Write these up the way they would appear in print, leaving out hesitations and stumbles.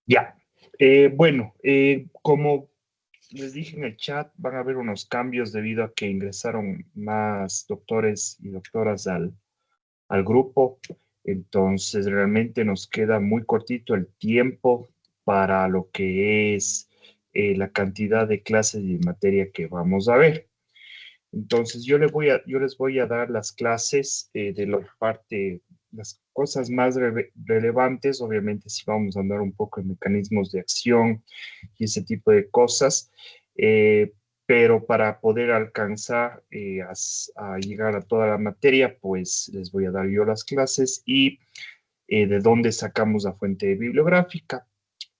Ya. Bueno, como les dije en el chat, van a haber unos cambios debido a que ingresaron más doctores y doctoras al grupo. Entonces, realmente nos queda muy cortito el tiempo para lo que es la cantidad de clases y materia que vamos a ver. Entonces, yo les voy a dar las clases de la parte, las cosas más relevantes. Obviamente, si vamos a andar un poco en mecanismos de acción y ese tipo de cosas, eh, pero para poder alcanzar a llegar a toda la materia, pues les voy a dar yo las clases y de dónde sacamos la fuente bibliográfica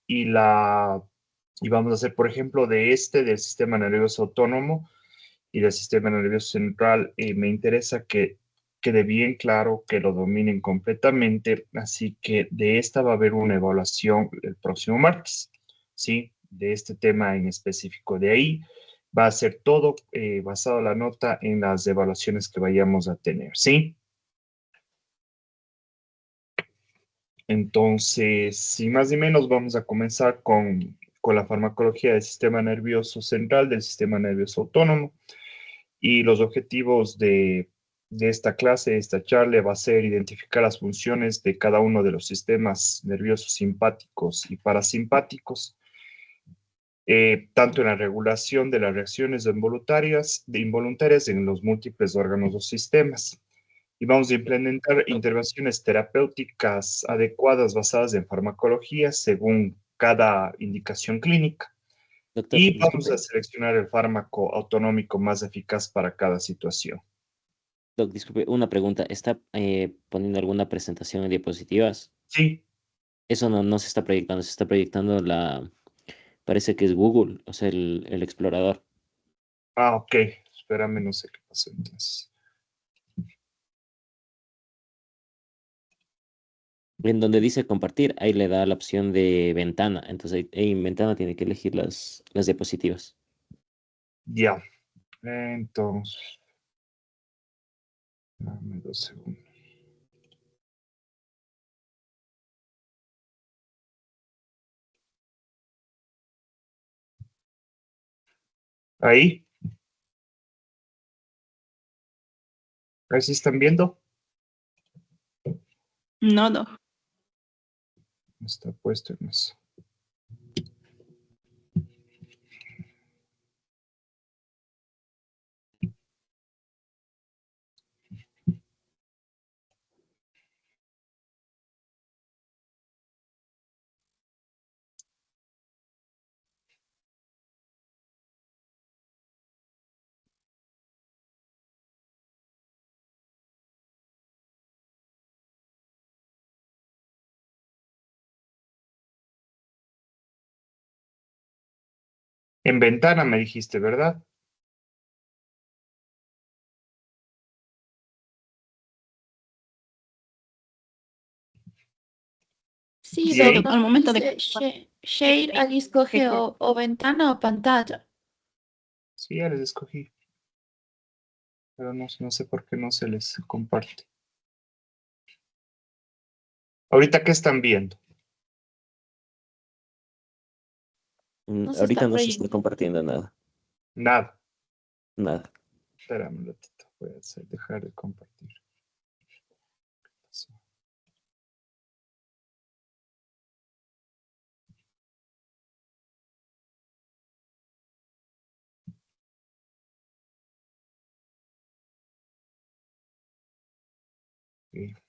y y vamos a hacer, por ejemplo, del sistema nervioso autónomo y del sistema nervioso central. Me interesa que quede bien claro, que lo dominen completamente, así que de esta va a haber una evaluación el próximo martes, ¿sí? De este tema en específico. De ahí va a ser todo basado la nota en las evaluaciones que vayamos a tener, ¿sí? Entonces, sin más ni menos, vamos a comenzar con la farmacología del sistema nervioso central, del sistema nervioso autónomo. Y los objetivos de esta clase, de esta charla, va a ser identificar las funciones de cada uno de los sistemas nerviosos simpáticos y parasimpáticos, tanto en la regulación de las reacciones involuntarias en los múltiples órganos o sistemas. Y vamos a implementar intervenciones terapéuticas adecuadas basadas en farmacología según cada indicación clínica. Doctor, Y vamos a disculpe, seleccionar el fármaco autonómico más eficaz para cada situación. disculpe, una pregunta. ¿Está poniendo alguna presentación en diapositivas? Sí. Eso no se está proyectando, se está proyectando parece que es Google, o sea, el explorador. Ah, ok. Espérame, no sé qué pasó entonces. En donde dice compartir, ahí le da la opción de ventana. Entonces ahí en ventana tiene que elegir las diapositivas. Ya. Entonces, dame 2 segundos. Ahí. Ahí sí están viendo. No, no. Está puesto en eso. En ventana me dijiste, ¿verdad? Sí, Y ahí. al momento de share, allí escoge o ventana o pantalla. Sí, ya les escogí. Pero no sé por qué no se les comparte. Ahorita, ¿qué están viendo? No se Ahorita está no se está proyectando. compartiendo nada, Nada. nada. Espérame un ratito. Voy a dejar de compartir. Ok.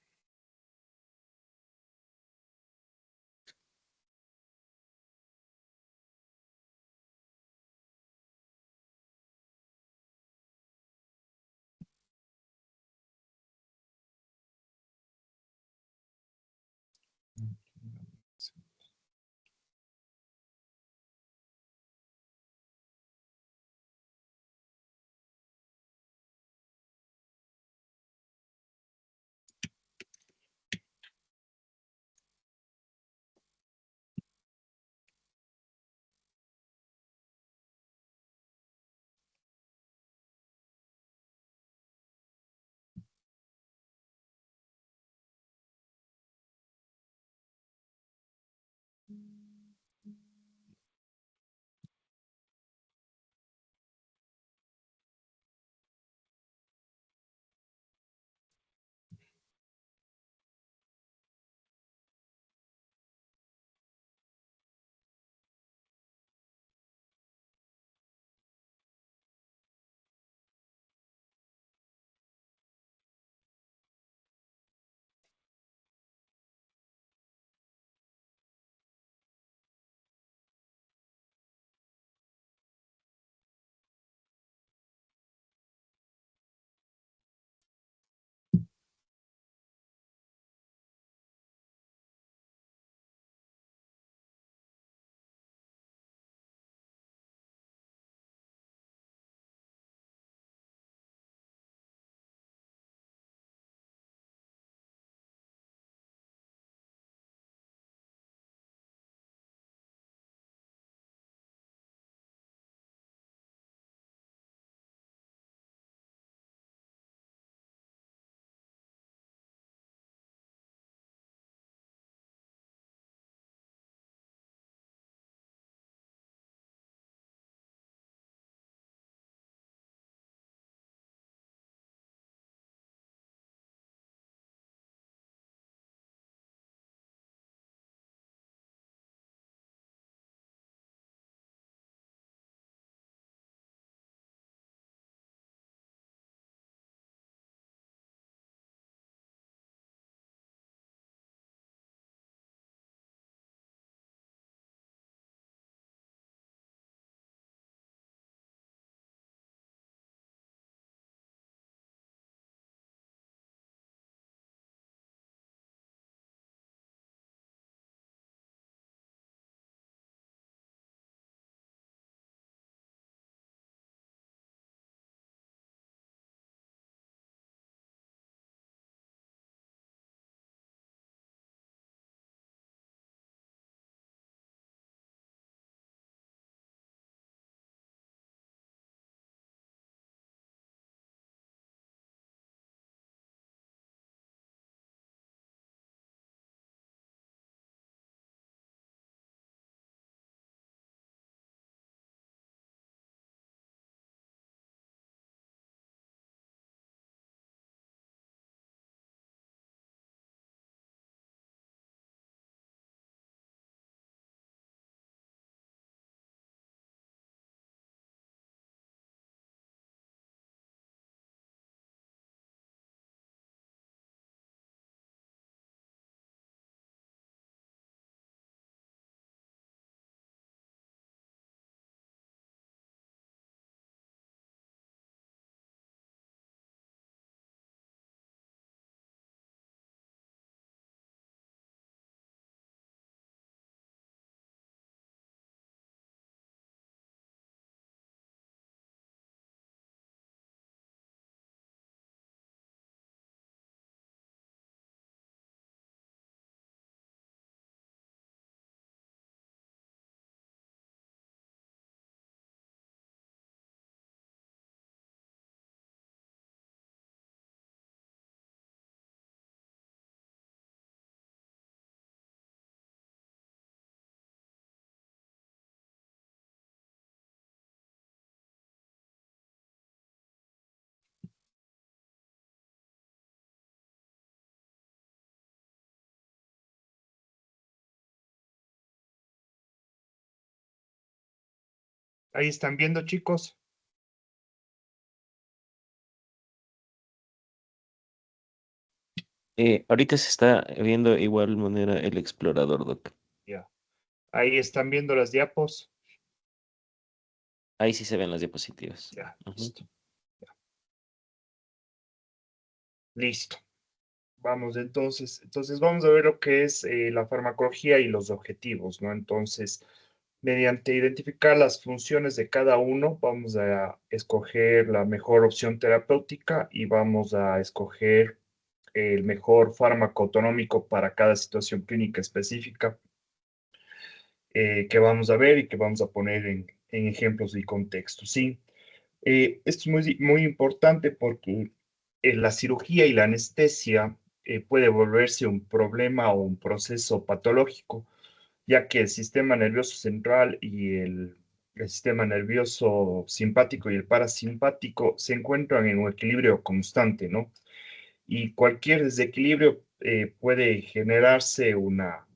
Ahí están viendo, chicos. Ahorita se está viendo igual manera el explorador, Doc. Ya. Ahí están viendo las diapos. Ahí sí se ven las diapositivas. Ya, Ujú. listo. Listo. Vamos entonces. Entonces vamos a ver lo que es la farmacología y los objetivos, ¿no? Entonces, mediante identificar las funciones de cada uno, vamos a escoger la mejor opción terapéutica y vamos a escoger el mejor fármaco autonómico para cada situación clínica específica que vamos a ver y que vamos a poner en ejemplos y contextos, ¿sí? Esto es muy importante porque la cirugía y la anestesia puede volverse un problema o un proceso patológico, ya que el sistema nervioso central y el sistema nervioso simpático y el parasimpático se encuentran en un equilibrio constante, ¿no? Y cualquier desequilibrio puede generarse una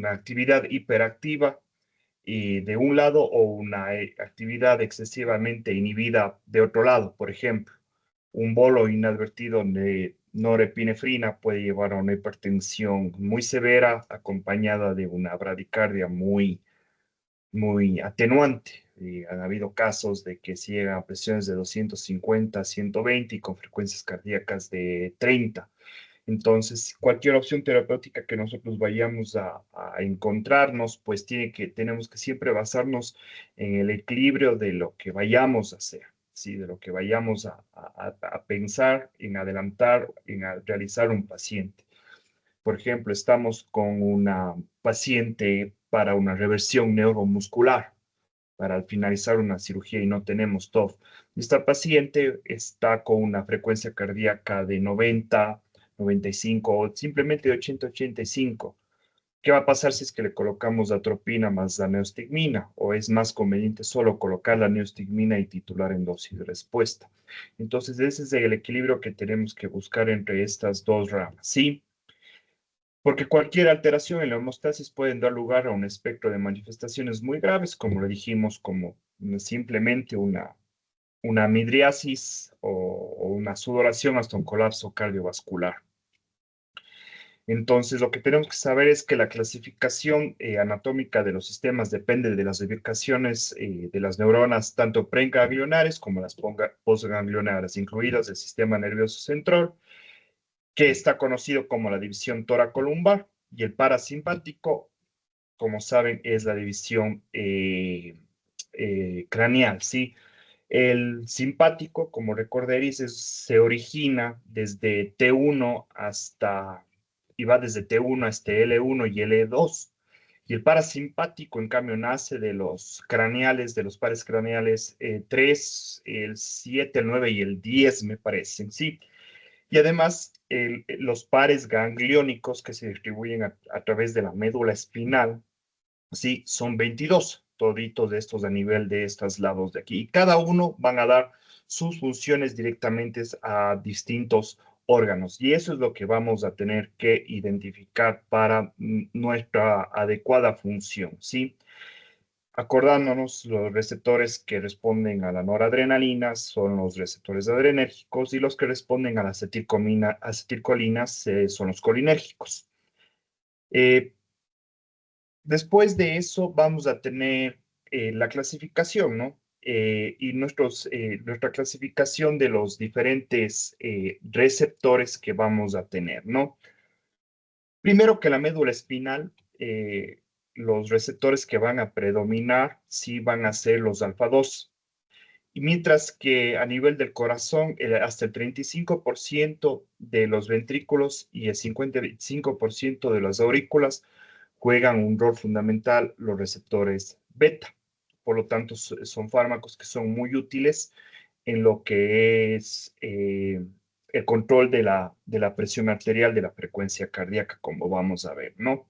actividad hiperactiva y de un lado o una actividad excesivamente inhibida de otro lado. Por ejemplo, un bolo inadvertido de norepinefrina puede llevar a una hipertensión muy severa acompañada de una bradicardia muy atenuante. Y han habido casos de que se llega a presiones de 250, 120 y con frecuencias cardíacas de 30. Entonces, cualquier opción terapéutica que nosotros vayamos a encontrarnos, pues tenemos que siempre basarnos en el equilibrio de lo que vayamos a hacer, ¿sí? De lo que vayamos a pensar, en adelantar, realizar un paciente. Por ejemplo, estamos con una paciente para una reversión neuromuscular, para al finalizar una cirugía y no tenemos TOF. Esta paciente está con una frecuencia cardíaca de 90, 95 o simplemente de 80, 85. ¿Qué va a pasar si es que le colocamos atropina más la neostigmina? ¿O es más conveniente solo colocar la neostigmina y titular en dosis de respuesta? Entonces, ese es el equilibrio que tenemos que buscar entre estas dos ramas, ¿sí? Porque cualquier alteración en la homeostasis puede dar lugar a un espectro de manifestaciones muy graves, como lo dijimos, como simplemente una midriasis o una sudoración hasta un colapso cardiovascular. Entonces, lo que tenemos que saber es que la clasificación anatómica de los sistemas depende de las ubicaciones de las neuronas, tanto preganglionares como las postganglionares, incluidas el sistema nervioso central, que está conocido como la división toracolumbar, y el parasimpático, como saben, es la división craneal, ¿sí? El simpático, como recordaréis, se origina desde T1 y va desde T1 hasta L1 y L2. Y el parasimpático, en cambio, nace de los craneales, de los pares craneales 3, el 7, el 9 y el 10, me parecen, ¿sí? Y además, los pares gangliónicos que se distribuyen a través de la médula espinal, sí, son 22, toditos de estos a nivel de estos lados de aquí. Y cada uno van a dar sus funciones directamente a distintos órganos. Y eso es lo que vamos a tener que identificar para nuestra adecuada función, ¿sí? Acordándonos, los receptores que responden a la noradrenalina son los receptores adrenérgicos y los que responden a la acetilcolinas son los colinérgicos. Eh, Después de eso vamos a tener la clasificación, ¿no? Y nuestra clasificación de los diferentes receptores que vamos a tener, ¿no? Primero que la médula espinal, los receptores que van a predominar sí van a ser los alfa 2. Y mientras que a nivel del corazón, hasta el 35% de los ventrículos y el 55% de las aurículas juegan un rol fundamental los receptores beta. Por lo tanto, son fármacos que son muy útiles en lo que es el control de la presión arterial, de la frecuencia cardíaca, como vamos a ver, ¿no?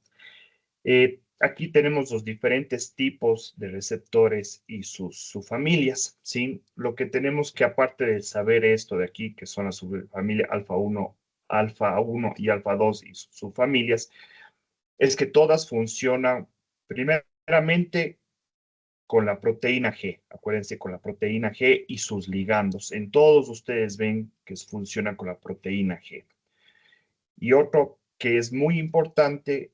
Aquí tenemos los diferentes tipos de receptores y sus subfamilias, ¿sí? Lo que tenemos que, aparte de saber esto de aquí, que son las subfamilias alfa 1 y alfa 2 y sus subfamilias, es que todas funcionan primeramente con la proteína G. Acuérdense, con la proteína G y sus ligandos. En todos ustedes ven que funcionan con la proteína G. Y otro que es muy importante,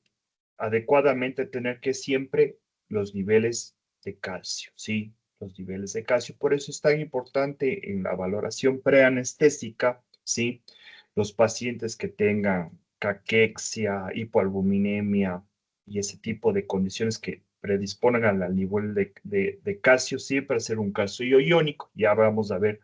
adecuadamente tener que siempre los niveles de calcio, ¿sí? Los niveles de calcio. Por eso es tan importante en la valoración preanestésica, ¿sí? Los pacientes que tengan caquexia, hipoalbuminemia y ese tipo de condiciones que predispongan al nivel de calcio, siempre hacer un calcio iónico. Ya vamos a ver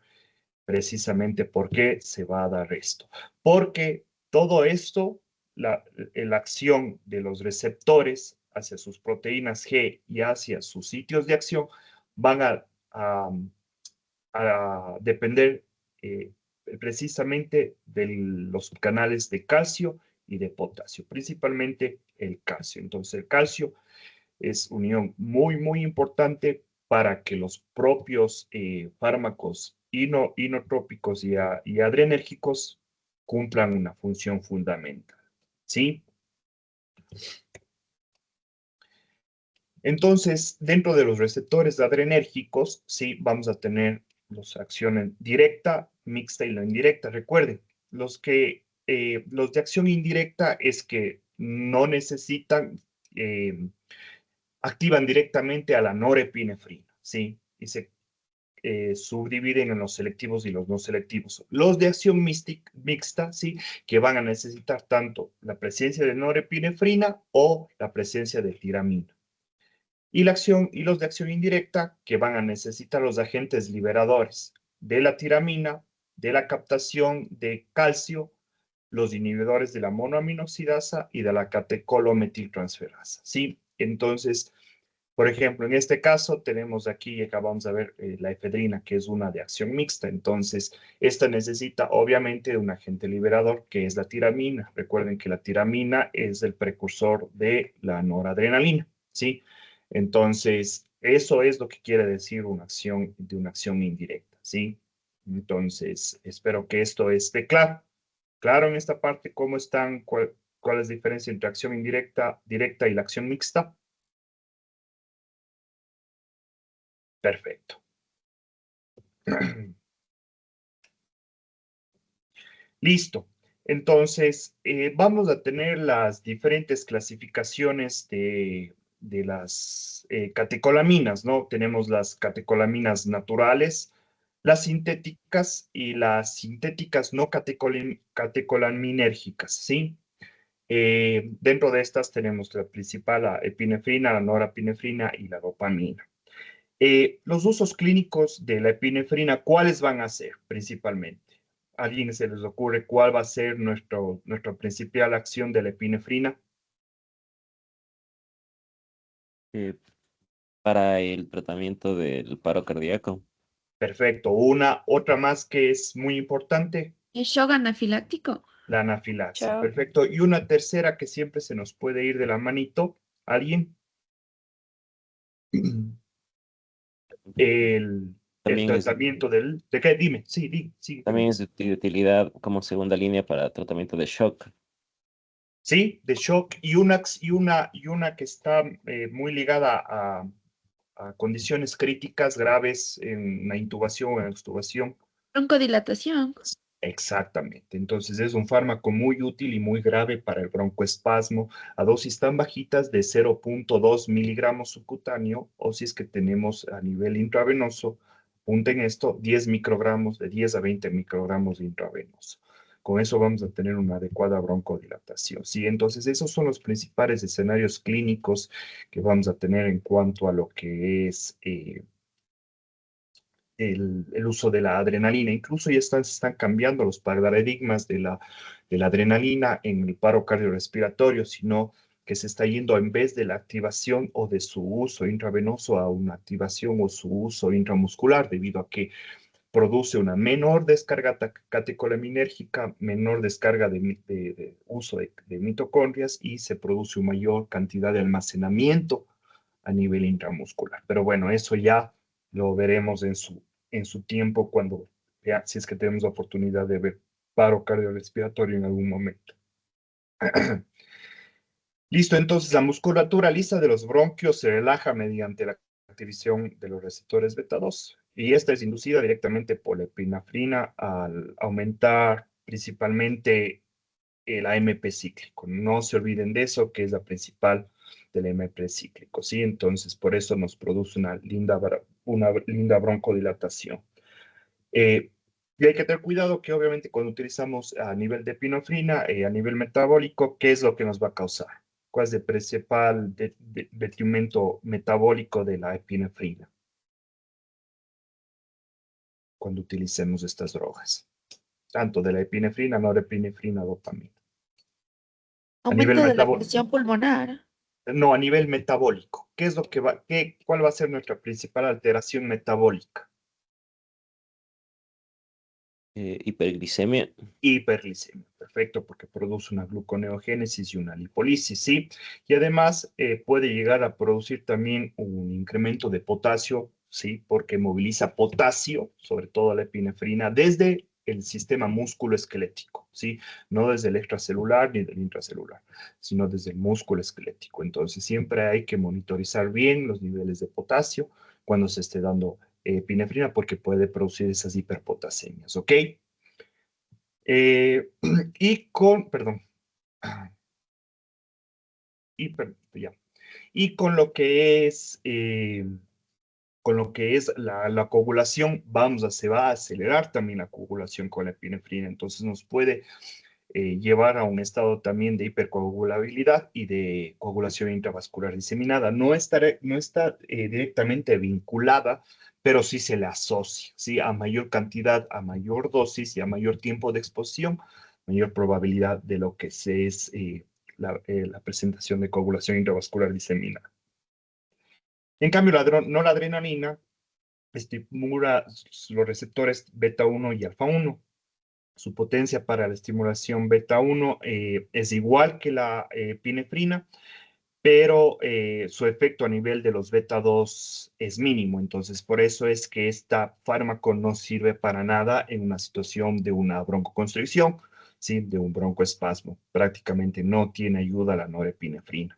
precisamente por qué se va a dar esto. Porque todo esto, la acción de los receptores hacia sus proteínas G y hacia sus sitios de acción van a depender precisamente de los canales de calcio y de potasio, principalmente el calcio. Entonces, el calcio es unión muy, muy importante para que los propios fármacos inotrópicos y adrenérgicos cumplan una función fundamental. ¿Sí? Entonces, dentro de los receptores adrenérgicos, sí, vamos a tener las acciones directa, mixta y la indirecta. Recuerden, los de acción indirecta es que no necesitan activan directamente a la norepinefrina, ¿sí? Y se subdividen en los selectivos y los no selectivos. Los de acción mixta, ¿sí? Que van a necesitar tanto la presencia de norepinefrina o la presencia de tiramina. Y los de acción indirecta, que van a necesitar los agentes liberadores de la tiramina, de la captación de calcio, los inhibidores de la monoaminoxidasa y de la catecolometiltransferasa, ¿sí? Entonces, por ejemplo, en este caso tenemos aquí, acabamos de ver la efedrina, que es una de acción mixta. Entonces, esta necesita obviamente un agente liberador, que es la tiramina. Recuerden que la tiramina es el precursor de la noradrenalina, ¿sí? Entonces, eso es lo que quiere decir una acción indirecta, ¿sí? Entonces, espero que esto esté claro. Claro en esta parte, ¿cómo están? ¿Cuál es la diferencia entre acción indirecta, directa y la acción mixta? Perfecto. Listo. Entonces, vamos a tener las diferentes clasificaciones de las catecolaminas, ¿no? Tenemos las catecolaminas naturales, las sintéticas y las sintéticas no catecolaminérgicas, ¿sí? Dentro de estas tenemos la principal, la epinefrina, la norepinefrina y la dopamina. Los usos clínicos de la epinefrina, ¿cuáles van a ser principalmente? ¿A alguien se les ocurre cuál va a ser nuestra principal acción de la epinefrina? eh, para el tratamiento del paro cardíaco. Perfecto. Otra más que es muy importante, ¿El shock anafiláctico? la anafilaxia. Chao. Perfecto. Y una tercera que siempre se nos puede ir de la manito. ¿Alguien? El También es, tratamiento ¿de qué? Dime. Sí, sí. también es de utilidad como segunda línea para tratamiento de shock. Sí, de shock y una que está muy ligada a condiciones críticas graves en la intubación o en la extubación. Broncodilatación. Exactamente. Entonces es un fármaco muy útil y muy grave para el broncoespasmo a dosis tan bajitas de 0.2 miligramos subcutáneo o si es que tenemos a nivel intravenoso, apunten esto, 10 microgramos, de 10 a 20 microgramos de intravenoso. Con eso vamos a tener una adecuada broncodilatación. Sí, entonces esos son los principales escenarios clínicos que vamos a tener en cuanto a lo que es el uso de la adrenalina. Incluso ya se están cambiando los paradigmas de la adrenalina en el paro cardiorrespiratorio, sino que se está yendo en vez de la activación o de su uso intravenoso a una activación o su uso intramuscular, debido a que produce una menor descarga catecolaminérgica, menor descarga de uso de mitocondrias y se produce una mayor cantidad de almacenamiento a nivel intramuscular. Pero bueno, eso ya lo veremos en su tiempo cuando, ya, si es que tenemos la oportunidad de ver paro cardiorrespiratorio en algún momento. Listo, entonces la musculatura lisa de los bronquios se relaja mediante la activación de los receptores beta 2. Y esta es inducida directamente por la epinefrina al aumentar principalmente el AMP cíclico. No se olviden de eso, que es la principal del AMP cíclico, ¿sí? Entonces, por eso nos produce una linda broncodilatación. Y hay que tener cuidado que obviamente cuando utilizamos a nivel de epinefrina, a nivel metabólico, ¿qué es lo que nos va a causar? ¿Cuál es el principal detrimento metabólico de la epinefrina cuando utilicemos estas drogas? Tanto de la epinefrina, norepinefrina, dopamina. A nivel Aumento de la metabólico. presión pulmonar. No, a nivel metabólico. ¿Qué es lo que cuál va a ser nuestra principal alteración metabólica? Hiperglicemia. Hiperglicemia. Perfecto, porque produce una gluconeogénesis y una lipólisis, ¿sí? Y además puede llegar a producir también un incremento de potasio, ¿sí? Porque moviliza potasio, sobre todo la epinefrina, desde el sistema músculo-esquelético, ¿sí? No desde el extracelular ni del intracelular, sino desde el músculo esquelético. Entonces, siempre hay que monitorizar bien los niveles de potasio cuando se esté dando epinefrina, porque puede producir esas hiperpotasemias, ¿ok? Perdón, ya. Y con lo que es, la coagulación, se va a acelerar también la coagulación con la epinefrina, entonces nos puede llevar a un estado también de hipercoagulabilidad y de coagulación intravascular diseminada. No está directamente vinculada, pero sí se le asocia, ¿sí? A mayor cantidad, a mayor dosis y a mayor tiempo de exposición, mayor probabilidad de lo que es la presentación de coagulación intravascular diseminada. En cambio, la noradrenalina estimula los receptores beta 1 y alfa 1. Su potencia para la estimulación beta 1 es igual que la epinefrina, pero su efecto a nivel de los beta 2 es mínimo. Entonces, por eso es que esta fármaco no sirve para nada en una situación de una broncoconstricción, ¿sí? De un broncoespasmo. Prácticamente no tiene ayuda la norepinefrina.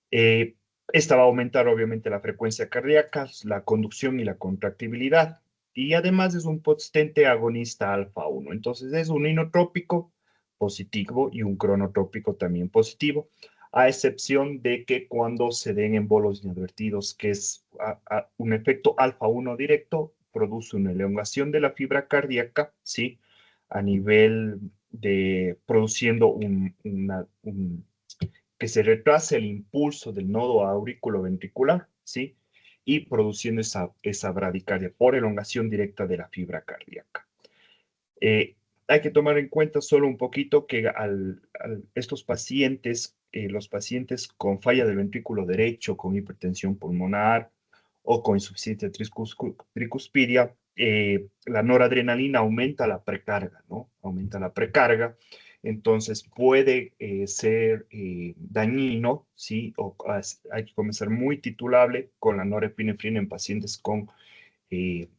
Eh, Esta va a aumentar obviamente la frecuencia cardíaca, la conducción y la contractibilidad. Y además es un potente agonista alfa 1. Entonces es un inotrópico positivo y un cronotrópico también positivo, a excepción de que cuando se den embolos inadvertidos, que es un efecto alfa 1 directo, produce una elongación de la fibra cardíaca, ¿sí? A nivel de produciendo que se retrase el impulso del nodo auriculoventricular, ¿sí? Y produciendo esa bradicardia por elongación directa de la fibra cardíaca. Hay que tomar en cuenta solo un poquito que estos pacientes, los pacientes con falla del ventrículo derecho, con hipertensión pulmonar o con insuficiencia tricuspidia, la noradrenalina aumenta la precarga, ¿no? Aumenta la precarga, entonces puede ser dañino, ¿sí? O hay que comenzar muy titulable con la norepinefrina en pacientes con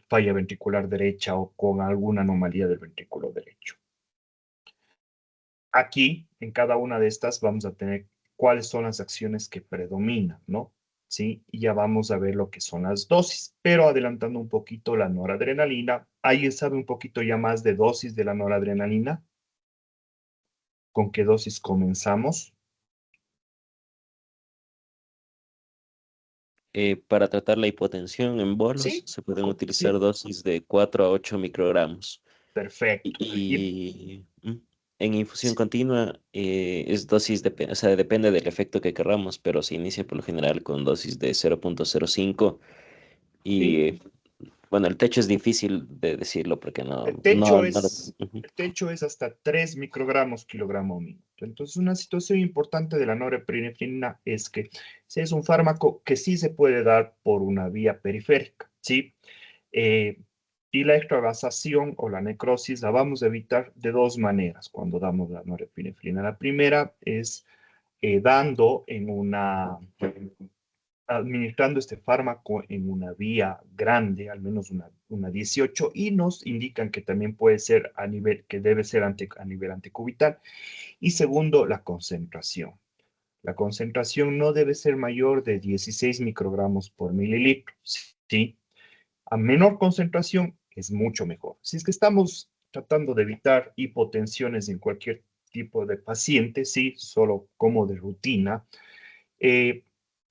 falla ventricular derecha o con alguna anomalía del ventrículo derecho. Aquí, en cada una de estas, vamos a tener cuáles son las acciones que predominan, ¿no? ¿Sí? Y ya vamos a ver lo que son las dosis, pero adelantando un poquito la noradrenalina, ¿alguien sabe un poquito ya más de dosis de la noradrenalina? ¿Con qué dosis comenzamos? Para tratar la hipotensión en bolos Sí, se pueden utilizar sí, dosis de 4 a 8 microgramos. perfecto. Y, En infusión sí, continua es dosis, o sea, depende del efecto que querramos, pero se inicia por lo general con dosis de 0.05 y sí, bueno, el techo es difícil de decirlo porque no, El no, techo no es, el techo es hasta 3 microgramos kilogramo minuto. Entonces, una situación importante de la norepinefrina es que es un fármaco que sí se puede dar por una vía periférica, ¿sí? Eh, y la extravasación o la necrosis la vamos a evitar de dos maneras cuando damos la norepinefrina. La primera es dando en administrando este fármaco en una vía grande, al menos una 18, y nos indican que también puede ser que debe ser a nivel antecubital. Y segundo, la concentración. La concentración no debe ser mayor de 16 microgramos por mililitro, ¿sí? A menor concentración es mucho mejor. Si es que estamos tratando de evitar hipotensiones en cualquier tipo de paciente, sí, solo como de rutina, eh,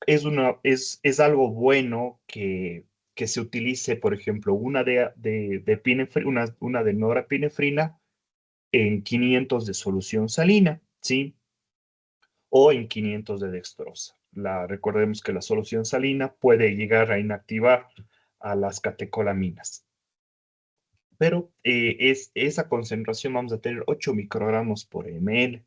es algo bueno que se utilice, por ejemplo, una de norepinefrina en 500 de solución salina, ¿sí? O en 500 de dextrosa. Recordemos que la solución salina puede llegar a inactivar a las catecolaminas. Pero esa concentración vamos a tener 8 microgramos por ml.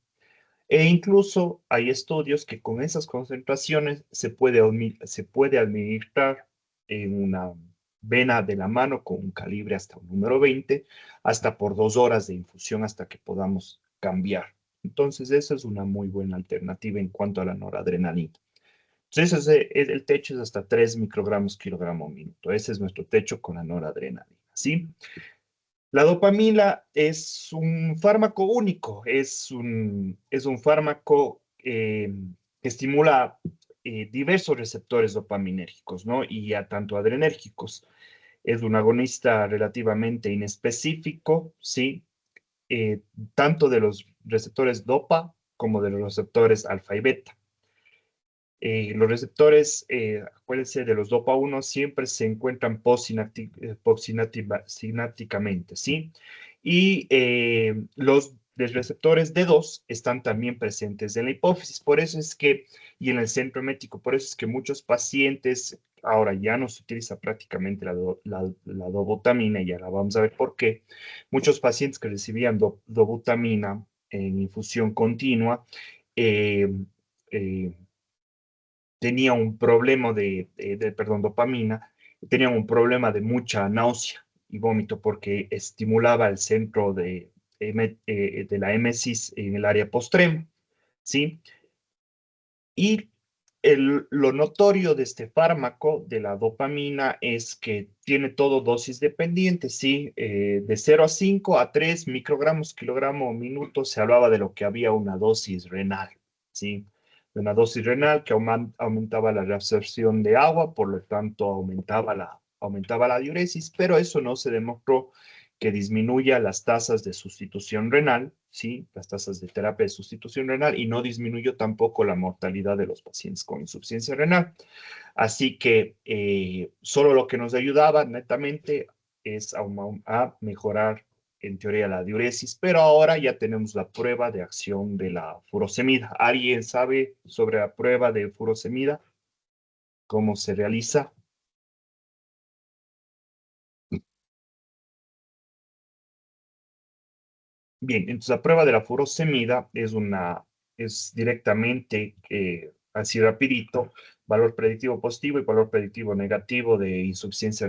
E incluso hay estudios que con esas concentraciones se puede administrar en una vena de la mano con un calibre hasta un número 20, hasta por 2 horas de infusión hasta que podamos cambiar. Entonces, esa es una muy buena alternativa en cuanto a la noradrenalina. Entonces, el techo es hasta 3 microgramos kilogramo minuto. Ese es nuestro techo con la noradrenalina, ¿sí? La dopamina es un fármaco único, es un fármaco que estimula diversos receptores dopaminérgicos, ¿no? Y a tanto adrenérgicos. Es un agonista relativamente inespecífico, ¿sí? Eh, Tanto de los receptores dopa como de los receptores alfa y beta. Los receptores, acuérdense, de los DOPA1 siempre se encuentran postsinápticamente, ¿sí? Y los de receptores D2 están también presentes en la hipófisis, por eso es que, y en el centro emético, por eso es que muchos pacientes, ahora ya no se utiliza prácticamente la dobutamina, y ya la vamos a ver por qué, muchos pacientes que recibían dobutamina en infusión continua, eh, eh, tenía un problema perdón, dopamina, tenía un problema de mucha náusea y vómito porque estimulaba el centro de la émesis en el área postrema, ¿sí? Y lo notorio de este fármaco, de la dopamina, es que tiene todo dosis dependiente, ¿sí? De 0 a 5 a 3 microgramos kilogramo minuto se hablaba de lo que había una dosis renal, ¿sí? De una dosis renal que aumentaba la reabsorción de agua, por lo tanto aumentaba la diuresis, pero eso no se demostró que disminuya las tasas de sustitución renal, ¿sí? Las tasas de terapia de sustitución renal, y no disminuyó tampoco la mortalidad de los pacientes con insuficiencia renal. Así que solo lo que nos ayudaba netamente es a mejorar en teoría la diuresis, pero ahora ya tenemos la prueba de acción de la furosemida. ¿Alguien sabe sobre la prueba de furosemida? ¿Cómo se realiza? Bien, entonces la prueba de la furosemida es directamente, así rapidito, valor predictivo positivo y valor predictivo negativo eh, de insuficiencia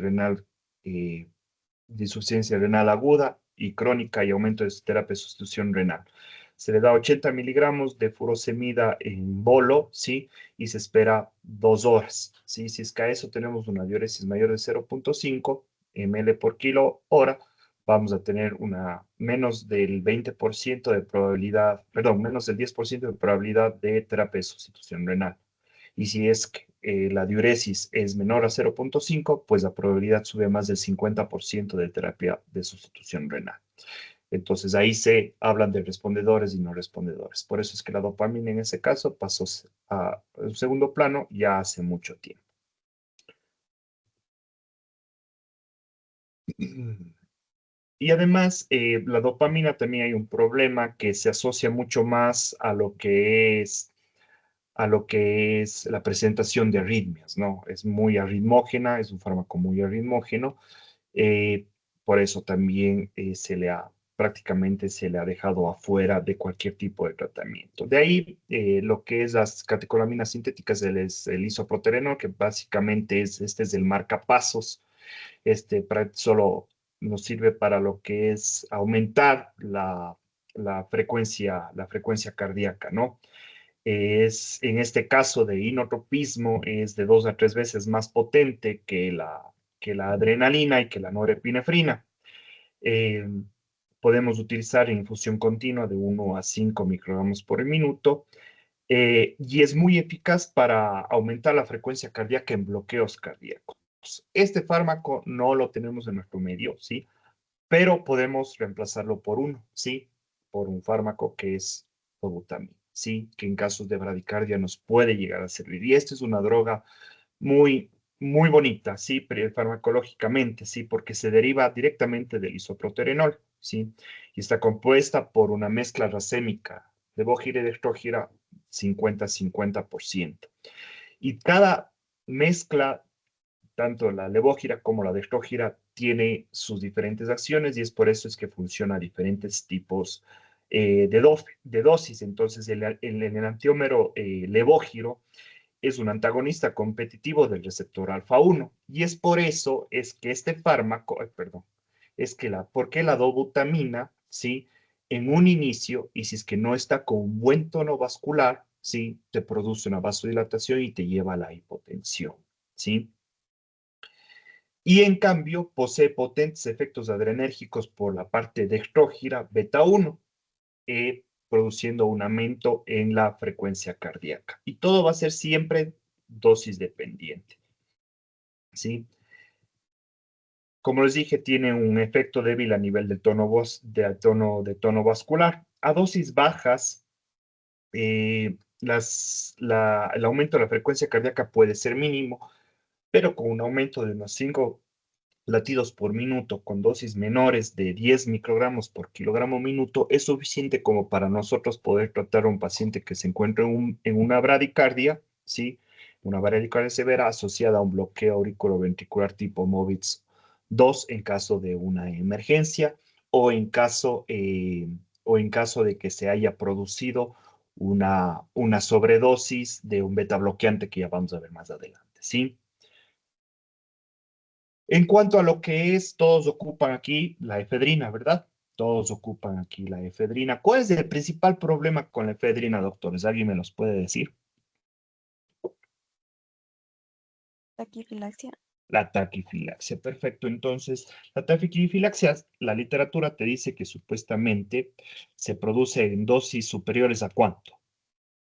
renal aguda y crónica y aumento de terapia de sustitución renal. Se le da 80 miligramos de furosemida en bolo, ¿sí? Y se espera 2 horas, ¿sí? Si es que a eso tenemos una diuresis mayor de 0.5 ml por kilo hora, vamos a tener menos del 20% de probabilidad, perdón, menos del 10% de probabilidad de terapia de sustitución renal. Y si es que la diuresis es menor a 0.5, pues la probabilidad sube a más del 50% de terapia de sustitución renal. Entonces ahí se hablan de respondedores y no respondedores. Por eso es que la dopamina en ese caso pasó a un segundo plano ya hace mucho tiempo. Y además, la dopamina también hay un problema que se asocia mucho más a lo que es la presentación de arritmias, ¿no? Es muy arritmógena, es un fármaco muy arritmógeno, eh, por eso también prácticamente se le ha dejado afuera de cualquier tipo de tratamiento. De ahí lo que es las catecolaminas sintéticas, el isoproterenol, que básicamente este es el marcapasos, solo nos sirve para lo que es aumentar la frecuencia cardíaca, ¿no? En este caso de inotropismo, es de 2 a 3 veces más potente que la adrenalina y que la norepinefrina. Eh, Podemos utilizar en infusión continua de 1 a 5 microgramos por minuto. y es muy eficaz para aumentar la frecuencia cardíaca en bloqueos cardíacos. Este fármaco no lo tenemos en nuestro medio, ¿sí? Pero podemos reemplazarlo por uno, ¿sí? Por un fármaco que es dobutamina, ¿sí? Que en casos de bradicardia nos puede llegar a servir. Y esta es una droga muy, muy bonita, ¿sí? Pero farmacológicamente, ¿sí? Porque se deriva directamente del isoproterenol, ¿sí? Y está compuesta por una mezcla racémica de levógira y dextrógira 50-50%. Y cada mezcla, tanto la levógira como la dextrógira, tiene sus diferentes acciones y es por eso es que funciona a diferentes tipos de dosis. Entonces, el enantiómero levógiro es un antagonista competitivo del receptor alfa-1 y es por eso es que este fármaco, perdón, es que ¿por qué la dobutamina, sí, en un inicio, y si es que no está con un buen tono vascular, sí, te produce una vasodilatación y te lleva a la hipotensión, sí? Y en cambio posee potentes efectos adrenérgicos por la parte dextrógira beta-1, produciendo un aumento en la frecuencia cardíaca. Y todo va a ser siempre dosis dependiente, ¿sí? Como les dije, tiene un efecto débil a nivel del tono vascular. A dosis bajas, el aumento de la frecuencia cardíaca puede ser mínimo, pero con un aumento de unos 5 latidos por minuto con dosis menores de 10 microgramos por kilogramo minuto es suficiente como para nosotros poder tratar a un paciente que se encuentra en una bradicardia, ¿sí? Una bradicardia severa asociada a un bloqueo auriculoventricular tipo MOVITS 2 en caso de una emergencia o o en caso de que se haya producido una sobredosis de un beta bloqueante que ya vamos a ver más adelante, ¿sí? En cuanto a lo que es, todos ocupan aquí la efedrina, ¿verdad? Todos ocupan aquí la efedrina. ¿Cuál es el principal problema con la efedrina, doctores? ¿Alguien me los puede decir? Taquifilaxia. La taquifilaxia. Perfecto. Entonces, la taquifilaxia, la literatura te dice que supuestamente se produce en dosis superiores ¿a cuánto?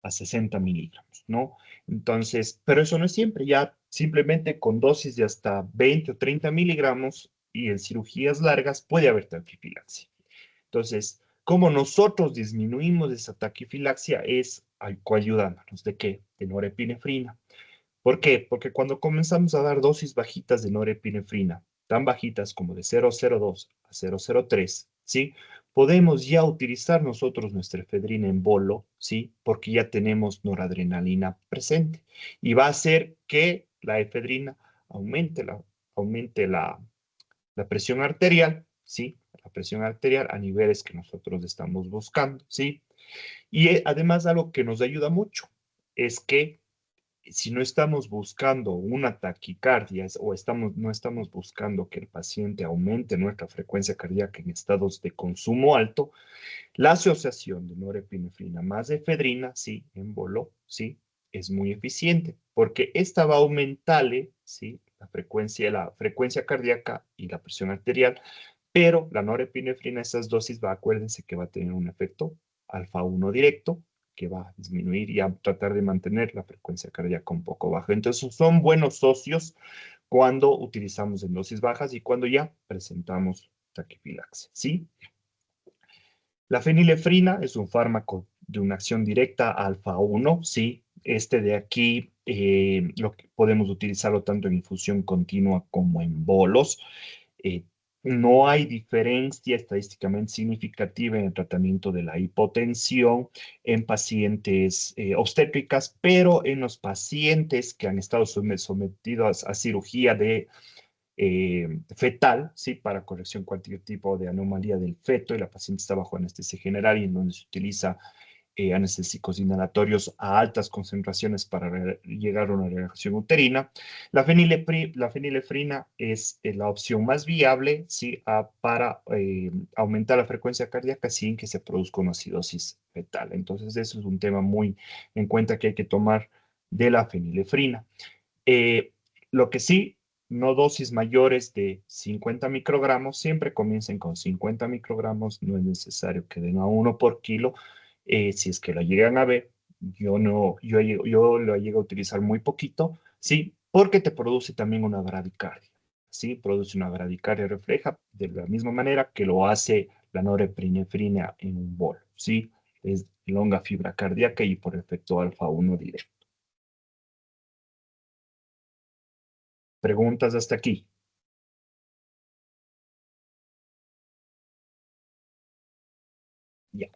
A 60 miligramos, ¿no? Entonces, pero eso no es siempre, ya simplemente con dosis de hasta 20 o 30 miligramos y en cirugías largas puede haber taquifilaxia. Entonces, ¿cómo nosotros disminuimos esa taquifilaxia? Es coayudándonos. ¿De qué? De norepinefrina. ¿Por qué? Porque cuando comenzamos a dar dosis bajitas de norepinefrina, tan bajitas como de 0,02 a 0,03, ¿sí? Podemos ya utilizar nosotros nuestra efedrina en bolo, ¿sí? Porque ya tenemos noradrenalina presente. Y va a hacer que la efedrina aumente la presión arterial, ¿sí? La presión arterial a niveles que nosotros estamos buscando, ¿sí? Y además algo que nos ayuda mucho es que si no estamos buscando una taquicardia o no estamos buscando que el paciente aumente nuestra frecuencia cardíaca en estados de consumo alto, la asociación de norepinefrina más efedrina, sí, en bolo, sí, es muy eficiente porque esta va a aumentarle, sí, la frecuencia cardíaca y la presión arterial, pero la norepinefrina, esas dosis acuérdense que va a tener un efecto alfa-1 directo, que va a disminuir y a tratar de mantener la frecuencia cardíaca un poco baja. Entonces, son buenos socios cuando utilizamos en dosis bajas y cuando ya presentamos taquifilaxia, ¿sí? La fenilefrina es un fármaco de una acción directa alfa-1, ¿sí? Este de aquí lo que podemos utilizarlo tanto en infusión continua como en bolos. Eh, no hay diferencia estadísticamente significativa en el tratamiento de la hipotensión en pacientes obstétricas, pero en los pacientes que han estado sometidos a cirugía de fetal, ¿sí? Para corrección cualquier tipo de anomalía del feto y la paciente está bajo anestesia general y en donde se utiliza anestésicos inhalatorios a altas concentraciones para llegar a una relajación uterina. La fenilefrina es la opción más viable, ¿sí? Para aumentar la frecuencia cardíaca sin que se produzca una acidosis fetal. Entonces, eso es un tema muy en cuenta que hay que tomar de la fenilefrina. Lo que sí, no dosis mayores de 50 microgramos, siempre comiencen con 50 microgramos, no es necesario que den a 1 por kilo, si es que la llegan a ver, Yo no, yo lo llego a utilizar muy poquito, ¿sí? Porque te produce también una bradicardia, ¿sí? Produce una bradicardia refleja de la misma manera que lo hace la norepinefrina en un bol, ¿sí? Es longa fibra cardíaca y por efecto alfa 1 directo. ¿Preguntas hasta aquí? Ya.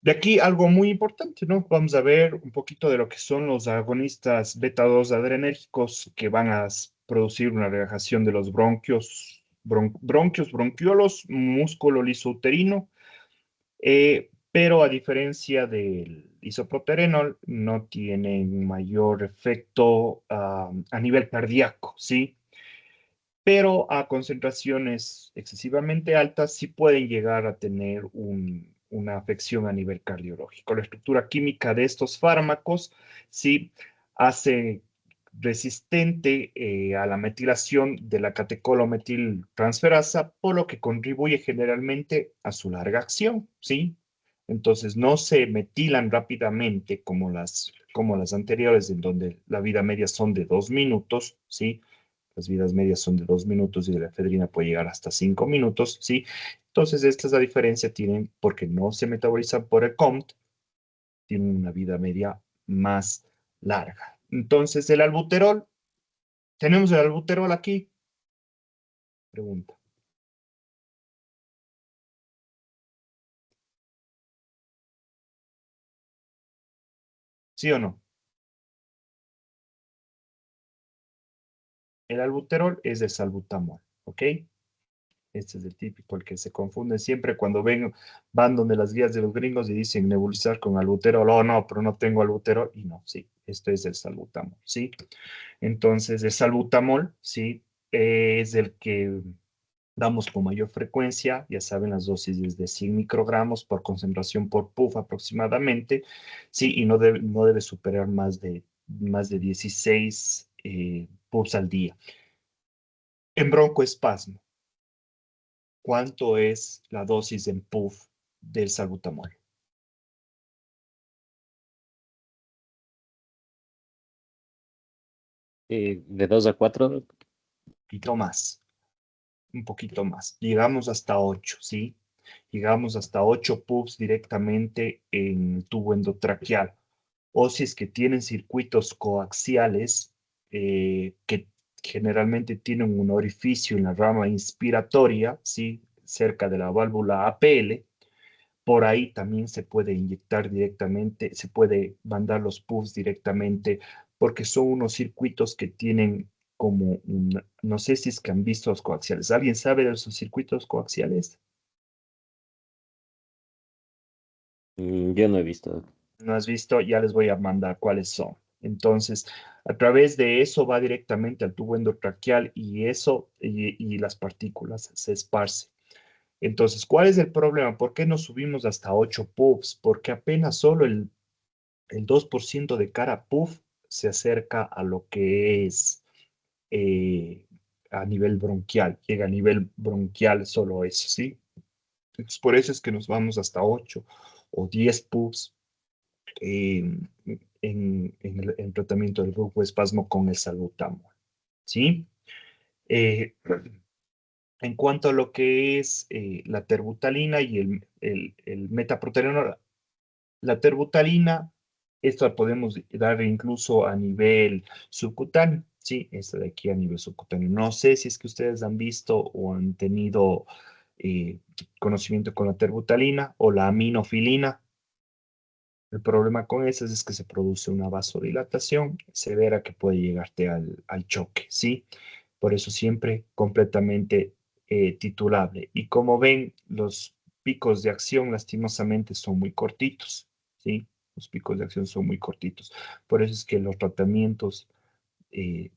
De aquí algo muy importante, ¿no? Vamos a ver un poquito de lo que son los agonistas beta 2 adrenérgicos que van a producir una relajación de los bronquios, bronquiolos, músculo lisouterino, pero a diferencia del isoproterenol, no tienen mayor efecto a nivel cardíaco, ¿sí? Pero a concentraciones excesivamente altas sí pueden llegar a tener una afección a nivel cardiológico. La estructura química de estos fármacos sí hace resistente a la metilación de la catecolometiltransferasa, por lo que contribuye generalmente a su larga acción, ¿sí? Entonces no se metilan rápidamente como las anteriores, en donde la vida media son de 2 minutos, ¿sí? Las vidas medias son de 2 minutos y de la efedrina puede llegar hasta 5 minutos, ¿sí? Entonces, esta es la diferencia, tienen, porque no se metabolizan por el COMT, tienen una vida media más larga. Entonces, el albuterol, ¿tenemos el albuterol aquí? Pregunta. ¿Sí o no? El albuterol es de salbutamol, ¿ok? Este es el típico, el que se confunde siempre cuando van donde las guías de los gringos y dicen nebulizar con albuterol. Oh, no, pero no tengo albuterol. Y no, sí, esto es el salbutamol, ¿sí? Entonces, el salbutamol, ¿sí? Es el que damos con mayor frecuencia. Ya saben, las dosis es de 100 microgramos por concentración por puff aproximadamente, ¿sí? Y no debe superar más de 16 puffs al día. En broncoespasmo, ¿cuánto es la dosis en puff del salbutamol? De 2 a 4. Un poquito más. Llegamos hasta 8, ¿sí? Llegamos hasta 8 puffs directamente en el tubo endotraqueal. O si es que tienen circuitos coaxiales que generalmente tienen un orificio en la rama inspiratoria, ¿sí? Cerca de la válvula APL, por ahí también se puede inyectar directamente, se puede mandar los puffs directamente, porque son unos circuitos que tienen como no sé si es que han visto los coaxiales. ¿Alguien sabe de esos circuitos coaxiales? Yo no he visto. No has visto, ya les voy a mandar cuáles son. Entonces, a través de eso va directamente al tubo endotraqueal y las partículas se esparcen. Entonces, ¿cuál es el problema? ¿Por qué no subimos hasta 8 puffs? Porque apenas solo el 2% de cara puff se acerca a lo que es eh, a nivel bronquial, llega a nivel bronquial solo eso, ¿sí? Entonces, por eso es que nos vamos hasta 8 o 10 puffs en el tratamiento del broncoespasmo con el salbutamol, ¿sí? Eh, en cuanto a lo que es la terbutalina y el metaproterenol, la terbutalina, esto la podemos dar incluso a nivel subcutáneo, ¿sí? Esta de aquí a nivel subcutáneo. No sé si es que ustedes han visto o han tenido eh, conocimiento con la terbutalina o la aminofilina. El problema con esas es que se produce una vasodilatación severa que puede llegarte al choque, ¿sí? Por eso siempre completamente titulable. Y como ven, los picos de acción lastimosamente son muy cortitos, ¿sí? Los picos de acción son muy cortitos. Por eso es que los tratamientos eh,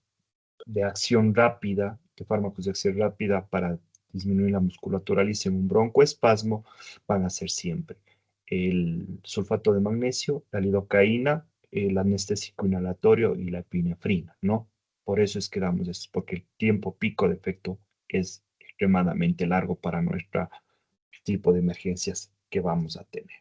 de acción rápida, de fármacos de acción rápida para disminuir la musculatura lisa en un broncoespasmo, van a ser siempre el sulfato de magnesio, la lidocaína, el anestésico inhalatorio y la epinefrina, ¿no? Por eso es que damos esto, porque el tiempo pico de efecto es extremadamente largo para tipo de emergencias que vamos a tener.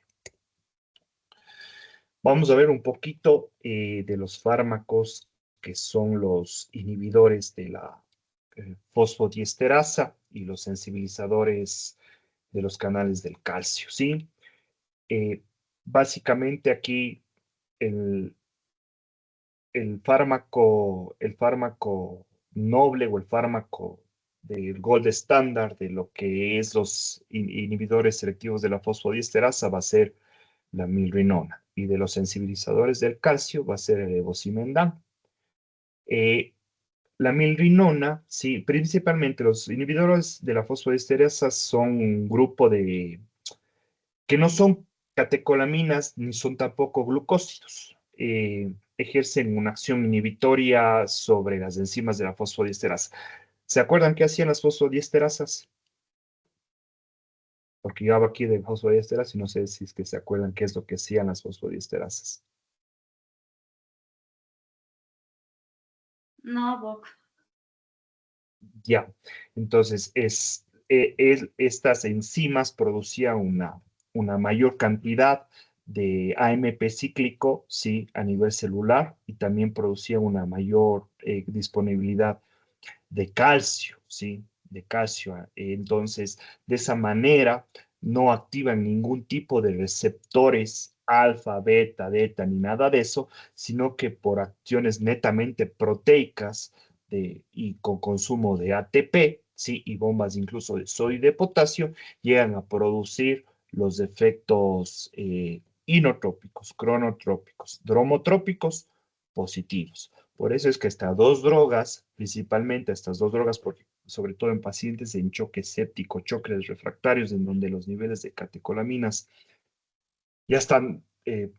Vamos a ver un poquito de los fármacos que son los inhibidores de la fosfodiesterasa y los sensibilizadores de los canales del calcio, ¿sí? Básicamente aquí el, el fármaco noble o el fármaco del gold estándar de lo que es los inhibidores selectivos de la fosfodiesterasa va a ser la milrinona y de los sensibilizadores del calcio va a ser el levosimendan. La milrinona, sí, principalmente los inhibidores de la fosfodiesterasa son un grupo de que no son catecolaminas ni son tampoco glucósidos. Ejercen una acción inhibitoria sobre las enzimas de la fosfodiesterasa. ¿Se acuerdan qué hacían las fosfodiesterasas? Porque yo hablo aquí de fosfodiesterasa y no sé si es que se acuerdan qué es lo que hacían las fosfodiesterasas. No, Boc. Ya, entonces estas enzimas producían una mayor cantidad de AMP cíclico, sí, a nivel celular y también producía una mayor disponibilidad de calcio, sí, de calcio. Entonces, de esa manera no activan ningún tipo de receptores alfa, beta, delta, ni nada de eso, sino que por acciones netamente proteicas y con consumo de ATP, ¿sí? Y bombas incluso de sodio y de potasio, llegan a producir los efectos inotrópicos, cronotrópicos, dromotrópicos positivos. Por eso es que estas dos drogas, principalmente estas dos drogas, porque sobre todo en pacientes en choque séptico, choques refractarios, en donde los niveles de catecolaminas ya están,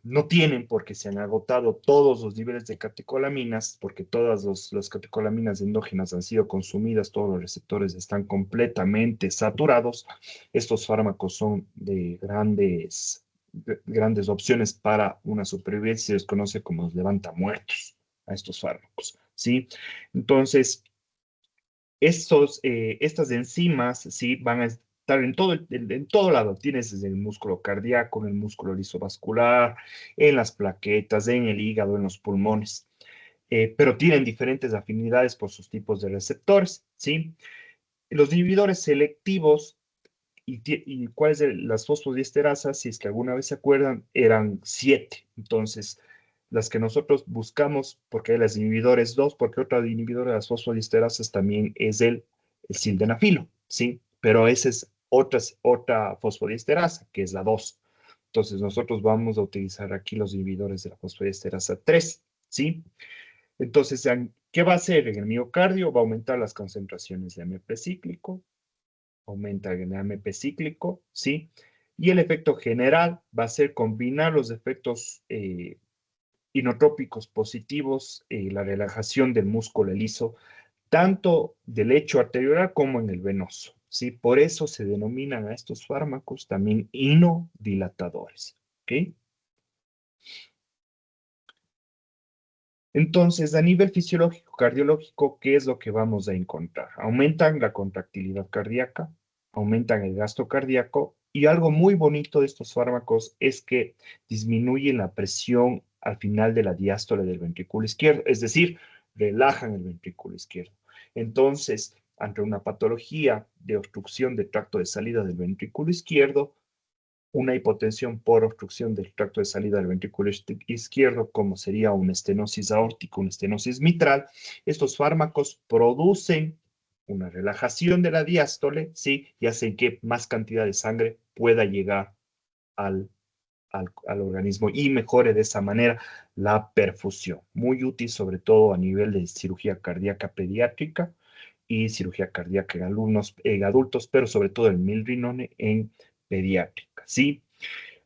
no tienen porque se han agotado todos los niveles de catecolaminas, porque todas las catecolaminas endógenas han sido consumidas, todos los receptores están completamente saturados. Estos fármacos son de grandes opciones para una supervivencia, se les conoce como los levantamuertos a estos fármacos, ¿sí? Entonces, estas enzimas, ¿sí? Van a estar en todo lado. Tienes desde el músculo cardíaco, en el músculo lisovascular, en las plaquetas, en el hígado, en los pulmones. Pero tienen diferentes afinidades por sus tipos de receptores, ¿sí? Los inhibidores selectivos y cuáles de las fosfodiesterasas, si es que alguna vez se acuerdan, eran 7. Entonces, las que nosotros buscamos, porque hay las inhibidores 2, porque otra inhibidor de las fosfodiesterasas también es el sildenafilo, ¿sí? Pero esa es otra fosfodiesterasa, que es la 2. Entonces, nosotros vamos a utilizar aquí los inhibidores de la fosfodiesterasa 3, ¿sí? Entonces, ¿qué va a hacer en el miocardio? Va a aumentar las concentraciones de AMP cíclico, aumenta el AMP cíclico, ¿sí? Y el efecto general va a ser combinar los efectos inotrópicos positivos, la relajación del músculo liso, tanto del lecho arteriolar como en el venoso, ¿sí? Por eso se denominan a estos fármacos también inodilatadores, ¿ok? Entonces, a nivel fisiológico, cardiológico, ¿qué es lo que vamos a encontrar? Aumentan la contractilidad cardíaca, aumentan el gasto cardíaco y algo muy bonito de estos fármacos es que disminuyen la presión al final de la diástole del ventrículo izquierdo, es decir, relajan el ventrículo izquierdo. Entonces, ante una patología de obstrucción del tracto de salida del ventrículo izquierdo, una hipotensión por obstrucción del tracto de salida del ventrículo izquierdo, como sería una estenosis aórtica, una estenosis mitral, estos fármacos producen una relajación de la diástole, ¿sí? Y hacen que más cantidad de sangre pueda llegar al organismo y mejore de esa manera la perfusión. Muy útil, sobre todo a nivel de cirugía cardíaca pediátrica y cirugía cardíaca en adultos, pero sobre todo el milrinone en pediátrica, ¿sí?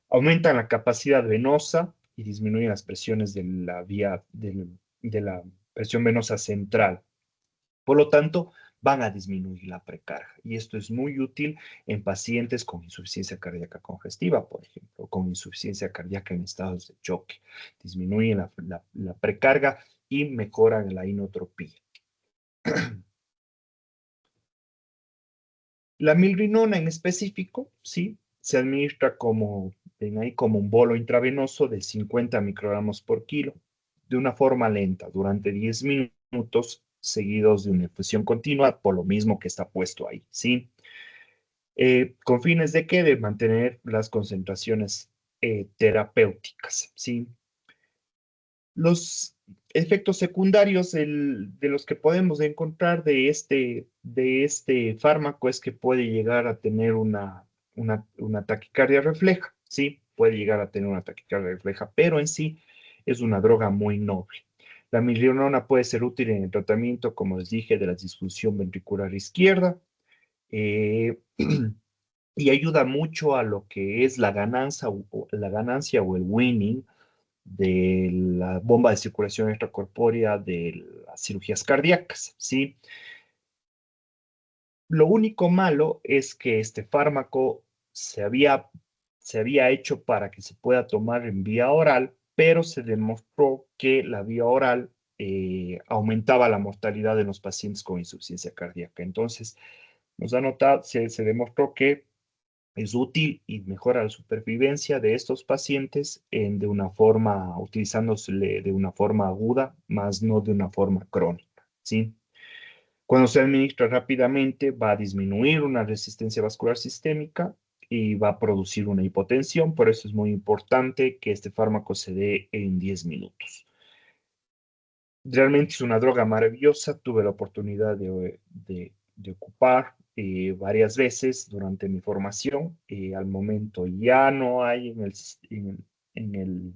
Aumentan la capacidad venosa y disminuyen las presiones de la vía de la presión venosa central. Por lo tanto, van a disminuir la precarga. Y esto es muy útil en pacientes con insuficiencia cardíaca congestiva, por ejemplo, con insuficiencia cardíaca en estados de choque. Disminuyen la precarga y mejoran la inotropía. La milrinona en específico, sí, se administra como, ven ahí, como un bolo intravenoso de 50 microgramos por kilo, de una forma lenta, durante 10 minutos, seguidos de una infusión continua, por lo mismo que está puesto ahí, ¿sí? ¿Con fines de qué? De mantener las concentraciones terapéuticas, ¿sí? Los efectos secundarios de los que podemos encontrar de este fármaco es que puede llegar a tener una taquicardia refleja, ¿sí? Puede llegar a tener una taquicardia refleja, pero en sí es una droga muy noble. La milrinona puede ser útil en el tratamiento, como les dije, de la disfunción ventricular izquierda, eh, y ayuda mucho a lo que es la ganancia o el winning de la bomba de circulación extracorpórea de las cirugías cardíacas, ¿sí? Lo único malo es que este fármaco se había, se había hecho para que se pueda tomar en vía oral, pero se demostró que la vía oral aumentaba la mortalidad de los pacientes con insuficiencia cardíaca. Entonces, se demostró que es útil y mejora la supervivencia de estos pacientes de una forma, utilizándose de una forma aguda, más no de una forma crónica, ¿sí? Cuando se administra rápidamente, va a disminuir una resistencia vascular sistémica y va a producir una hipotensión, por eso es muy importante que este fármaco se dé en 10 minutos. Realmente es una droga maravillosa, tuve la oportunidad de ocupar varias veces durante mi formación. Al momento ya no hay en el,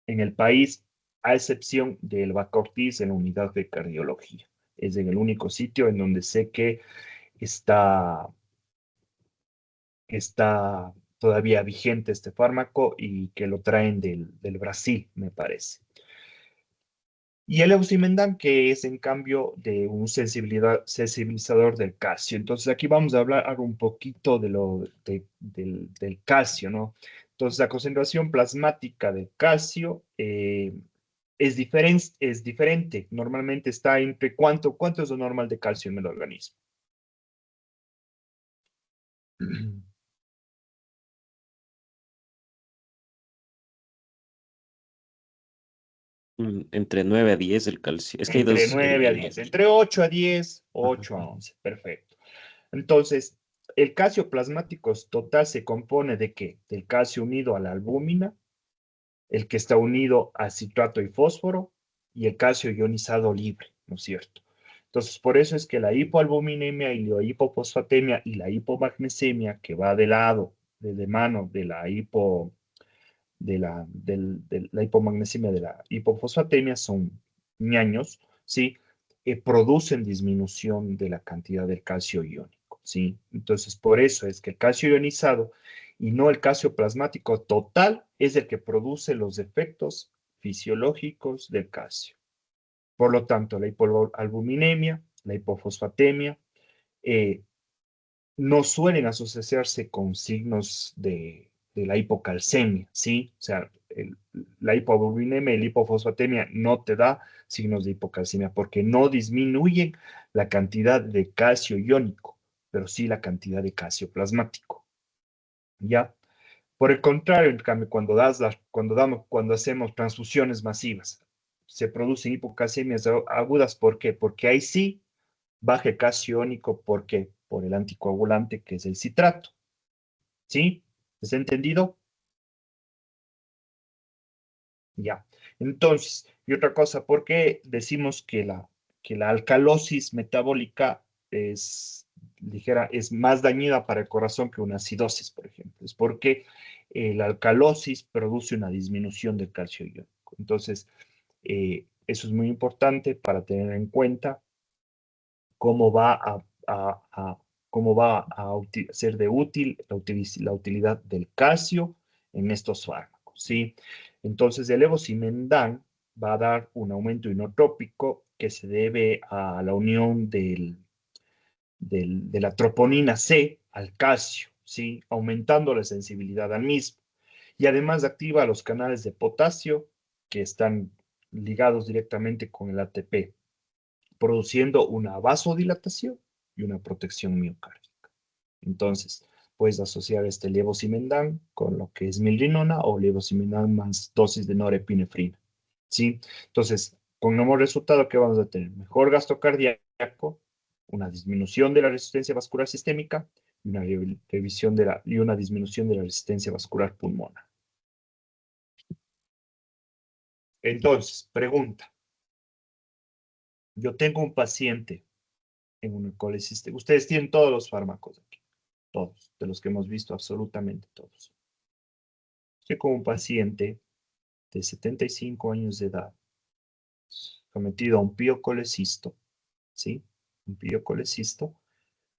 en el país, a excepción del Vaca Ortiz en la unidad de cardiología. Es en el único sitio en donde sé que está, está todavía vigente este fármaco y que lo traen del Brasil, me parece. Y el eosimendan, que es en cambio de un sensibilizador del calcio. Entonces aquí vamos a hablar un poquito del calcio, ¿no? Entonces la concentración plasmática del calcio es diferente. Normalmente está entre ¿cuánto es lo normal de calcio en el organismo? Entre 9 a 10 el calcio. Es que hay Entre dos. 9 a 10, entre 8 a 10, Ajá. 8 a 11, perfecto. Entonces, el calcio plasmático total se compone de ¿qué? Del calcio unido a la albúmina, el que está unido a citrato y fósforo, y el calcio ionizado libre, ¿no es cierto? Entonces, por eso es que la hipoalbuminemia y la hipofosfatemia y la hipomagnesemia, que va de lado, de mano de la de la hipomagnesemia, de la hipofosfatemia, son ñaños, ¿sí? Producen disminución de la cantidad del calcio iónico, ¿sí? Entonces, por eso es que el calcio ionizado y no el calcio plasmático total es el que produce los efectos fisiológicos del calcio. Por lo tanto, la hipoalbuminemia, la hipofosfatemia, eh, no suelen asociarse con signos de la hipocalcemia, ¿sí? O sea, la hipoalbuminemia y la hipofosfatemia no te da signos de hipocalcemia porque no disminuyen la cantidad de calcio iónico, pero sí la cantidad de calcio plasmático, ¿ya? Por el contrario, en cambio, cuando hacemos transfusiones masivas, se producen hipocalcemias agudas, ¿por qué? Porque ahí sí baja el calcio iónico, ¿por qué? Por el anticoagulante que es el citrato. ¿Sí? ¿Está entendido? Ya. Entonces, y otra cosa, ¿por qué decimos que la alcalosis metabólica es ligera, es más dañina para el corazón que una acidosis, por ejemplo? Es porque la alcalosis produce una disminución del calcio iónico. Entonces, eso es muy importante para tener en cuenta cómo va cómo va a ser de útil la utilidad del calcio en estos fármacos, ¿sí? Entonces, el levosimendan va a dar un aumento inotrópico que se debe a la unión de la troponina C al calcio, ¿sí? Aumentando la sensibilidad al mismo. Y además activa los canales de potasio que están ligados directamente con el ATP, produciendo una vasodilatación y una protección miocárdica. Entonces, puedes asociar este levosimendan con lo que es milrinona o levosimendan más dosis de norepinefrina, ¿sí? Entonces, como resultado, ¿qué vamos a tener? Mejor gasto cardíaco, una disminución de la resistencia vascular sistémica y una disminución de la resistencia vascular pulmonar. Entonces, pregunta. Yo tengo un paciente en un colecista. Ustedes tienen todos los fármacos aquí. Todos, de los que hemos visto, absolutamente todos. Estoy con un paciente de 75 años de edad, sometido a un piocolecisto, ¿sí? Un piocolecisto,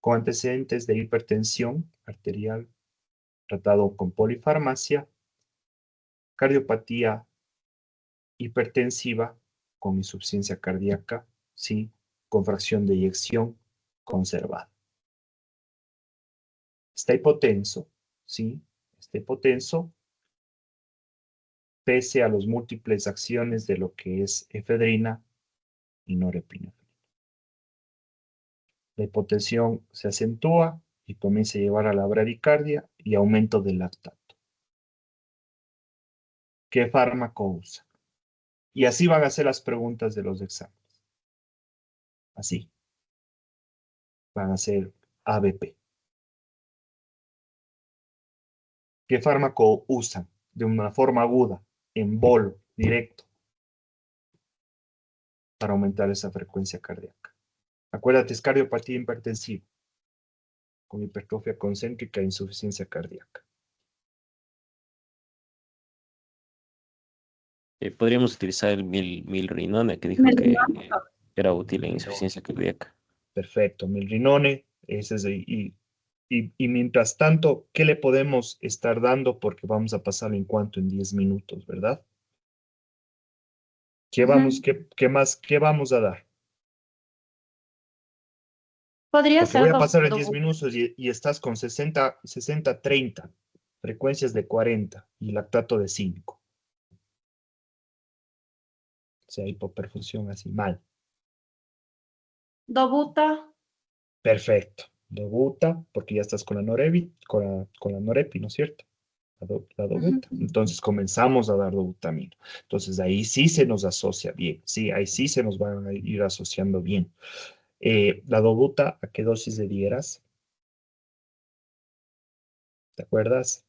con antecedentes de hipertensión arterial, tratado con polifarmacia, cardiopatía hipertensiva, con insuficiencia cardíaca, ¿sí? Con fracción de eyección conservada. Está hipotenso, ¿sí? Está hipotenso, pese a las múltiples acciones de lo que es efedrina y norepinefrina. La hipotensión se acentúa y comienza a llevar a la bradicardia y aumento del lactato. ¿Qué fármaco usa? Y así van a ser las preguntas de los exámenes. Así. Van a ser ABP. ¿Qué fármaco usan? De una forma aguda, en bolo, directo, para aumentar esa frecuencia cardíaca. Acuérdate, es cardiopatía hipertensiva, con hipertrofia concéntrica e insuficiencia cardíaca. Podríamos utilizar el milrinone, que dijo que era útil en insuficiencia cardíaca. Perfecto, milrinone, ese es y mientras tanto, ¿qué le podemos estar dando? Porque vamos a pasarlo en 10 minutos, ¿verdad? ¿Qué más, qué vamos a dar? Podría Porque ser voy a pasar en 10 dobuta. minutos y estás con 60, 30, frecuencias de 40 y lactato de 5. O sea, hipoperfusión así, mal. Dobuta. Perfecto. Dobuta, porque ya estás con la con la norepi, ¿no es cierto? La dobuta. Entonces comenzamos a dar dobutamina. Entonces ahí sí se nos asocia bien, sí, ahí sí se nos van a ir asociando bien. La dobuta, ¿a qué dosis le dieras? ¿Te acuerdas?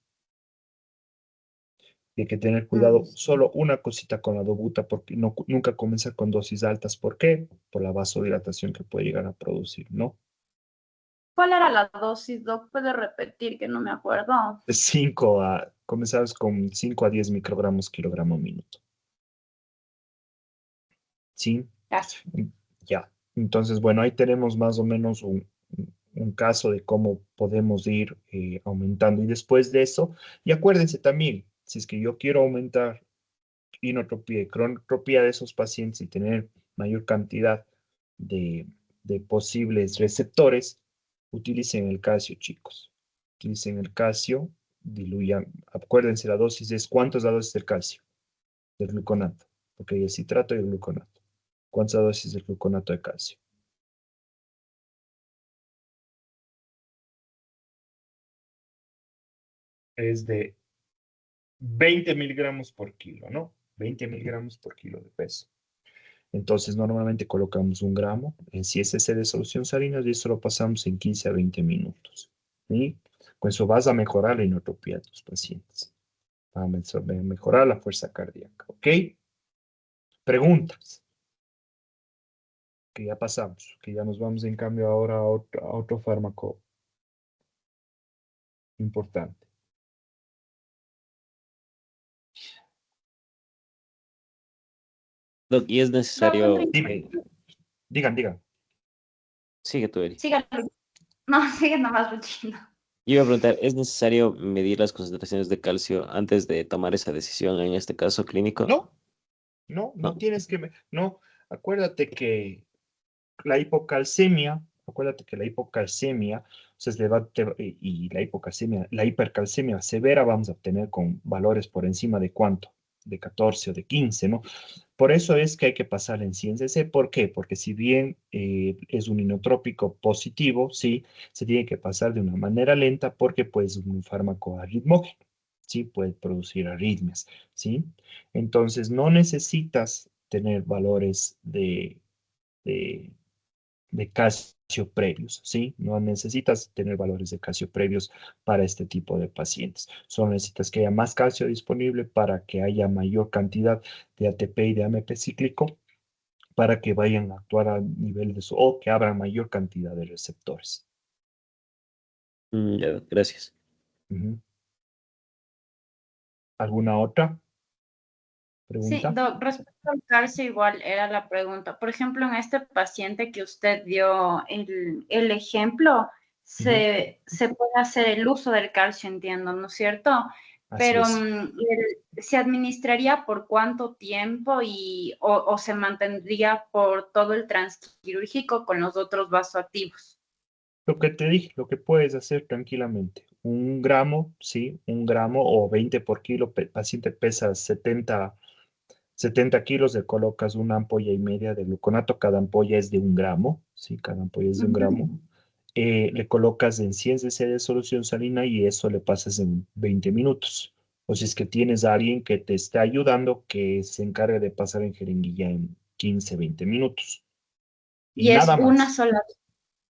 Y hay que tener cuidado, solo una cosita con la dobuta, porque nunca comenzar con dosis altas. ¿Por qué? Por la vasodilatación que puede llegar a producir, ¿no? ¿Cuál era la dosis, Doc? ¿Puede repetir que no me acuerdo? Comenzamos con 5 a 10 microgramos kilogramo minuto. ¿Sí? Gracias. Ya. Entonces, bueno, ahí tenemos más o menos un caso de cómo podemos ir aumentando. Y después de eso, y acuérdense también, si es que yo quiero aumentar inotropía y cronotropía de esos pacientes y tener mayor cantidad de, de posibles receptores, utilicen el calcio, chicos. Utilicen el calcio, diluyan. Acuérdense, la dosis es, ¿cuánto es la dosis del calcio? Del gluconato, porque hay el citrato y el gluconato. ¿Cuántas dosis del gluconato de calcio? Es de 20 miligramos por kilo, ¿no? 20 miligramos por kilo de peso. Entonces, normalmente colocamos 1 gramo en 100 cc de solución salina y eso lo pasamos en 15 a 20 minutos. ¿Sí? Con eso vas a mejorar la inotropía de tus pacientes. Va a mejorar la fuerza cardíaca. ¿Ok? Preguntas. Que ya pasamos, que ya nos vamos en cambio ahora a otro fármaco importante. Doc, y es necesario... Dime, digan. Sigue tú, Eri. Síganlo. No, sigue nomás, Luchino. Yo iba a preguntar, ¿es necesario medir las concentraciones de calcio antes de tomar esa decisión, en este caso clínico? No tienes que, no, acuérdate que la hipocalcemia, o sea, y la hipocalcemia, la hipercalcemia severa vamos a obtener con valores por encima de cuánto, de 14 o de 15, ¿no? Por eso es que hay que pasar en ciencia C. ¿Por qué? Porque si bien es un inotrópico positivo, sí, se tiene que pasar de una manera lenta porque pues un fármaco arritmógeno, sí, puede producir arritmias, sí. Entonces no necesitas tener valores de, de calcio previos, ¿sí? No necesitas tener valores de calcio previos para este tipo de pacientes. Solo necesitas que haya más calcio disponible para que haya mayor cantidad de ATP y de AMP cíclico para que vayan a actuar a nivel de su, o que abran mayor cantidad de receptores. Ya, gracias. Ujú. ¿Alguna otra Sí, pregunta? respecto al calcio, igual era la pregunta. Por ejemplo, en este paciente que usted dio el ejemplo, Ujú. se puede hacer el uso del calcio, entiendo, ¿no es cierto? Así Pero es. ¿se administraría por cuánto tiempo o se mantendría por todo el transquirúrgico con los otros vasoactivos? Lo que te dije, lo que puedes hacer tranquilamente, 1 gramo, sí, 1 gramo o 20 por kilo, paciente pesa 70 kilos, le colocas 1,5 ampollas de gluconato, cada ampolla es de 1 gramo, sí, cada ampolla es de 1 gramo. Ujú. Le colocas en 100 cc de solución salina y eso le pasas en 20 minutos. O si es que tienes a alguien que te esté ayudando, que se encargue de pasar en jeringuilla en 15, 20 minutos. Y Y es nada una más. sola.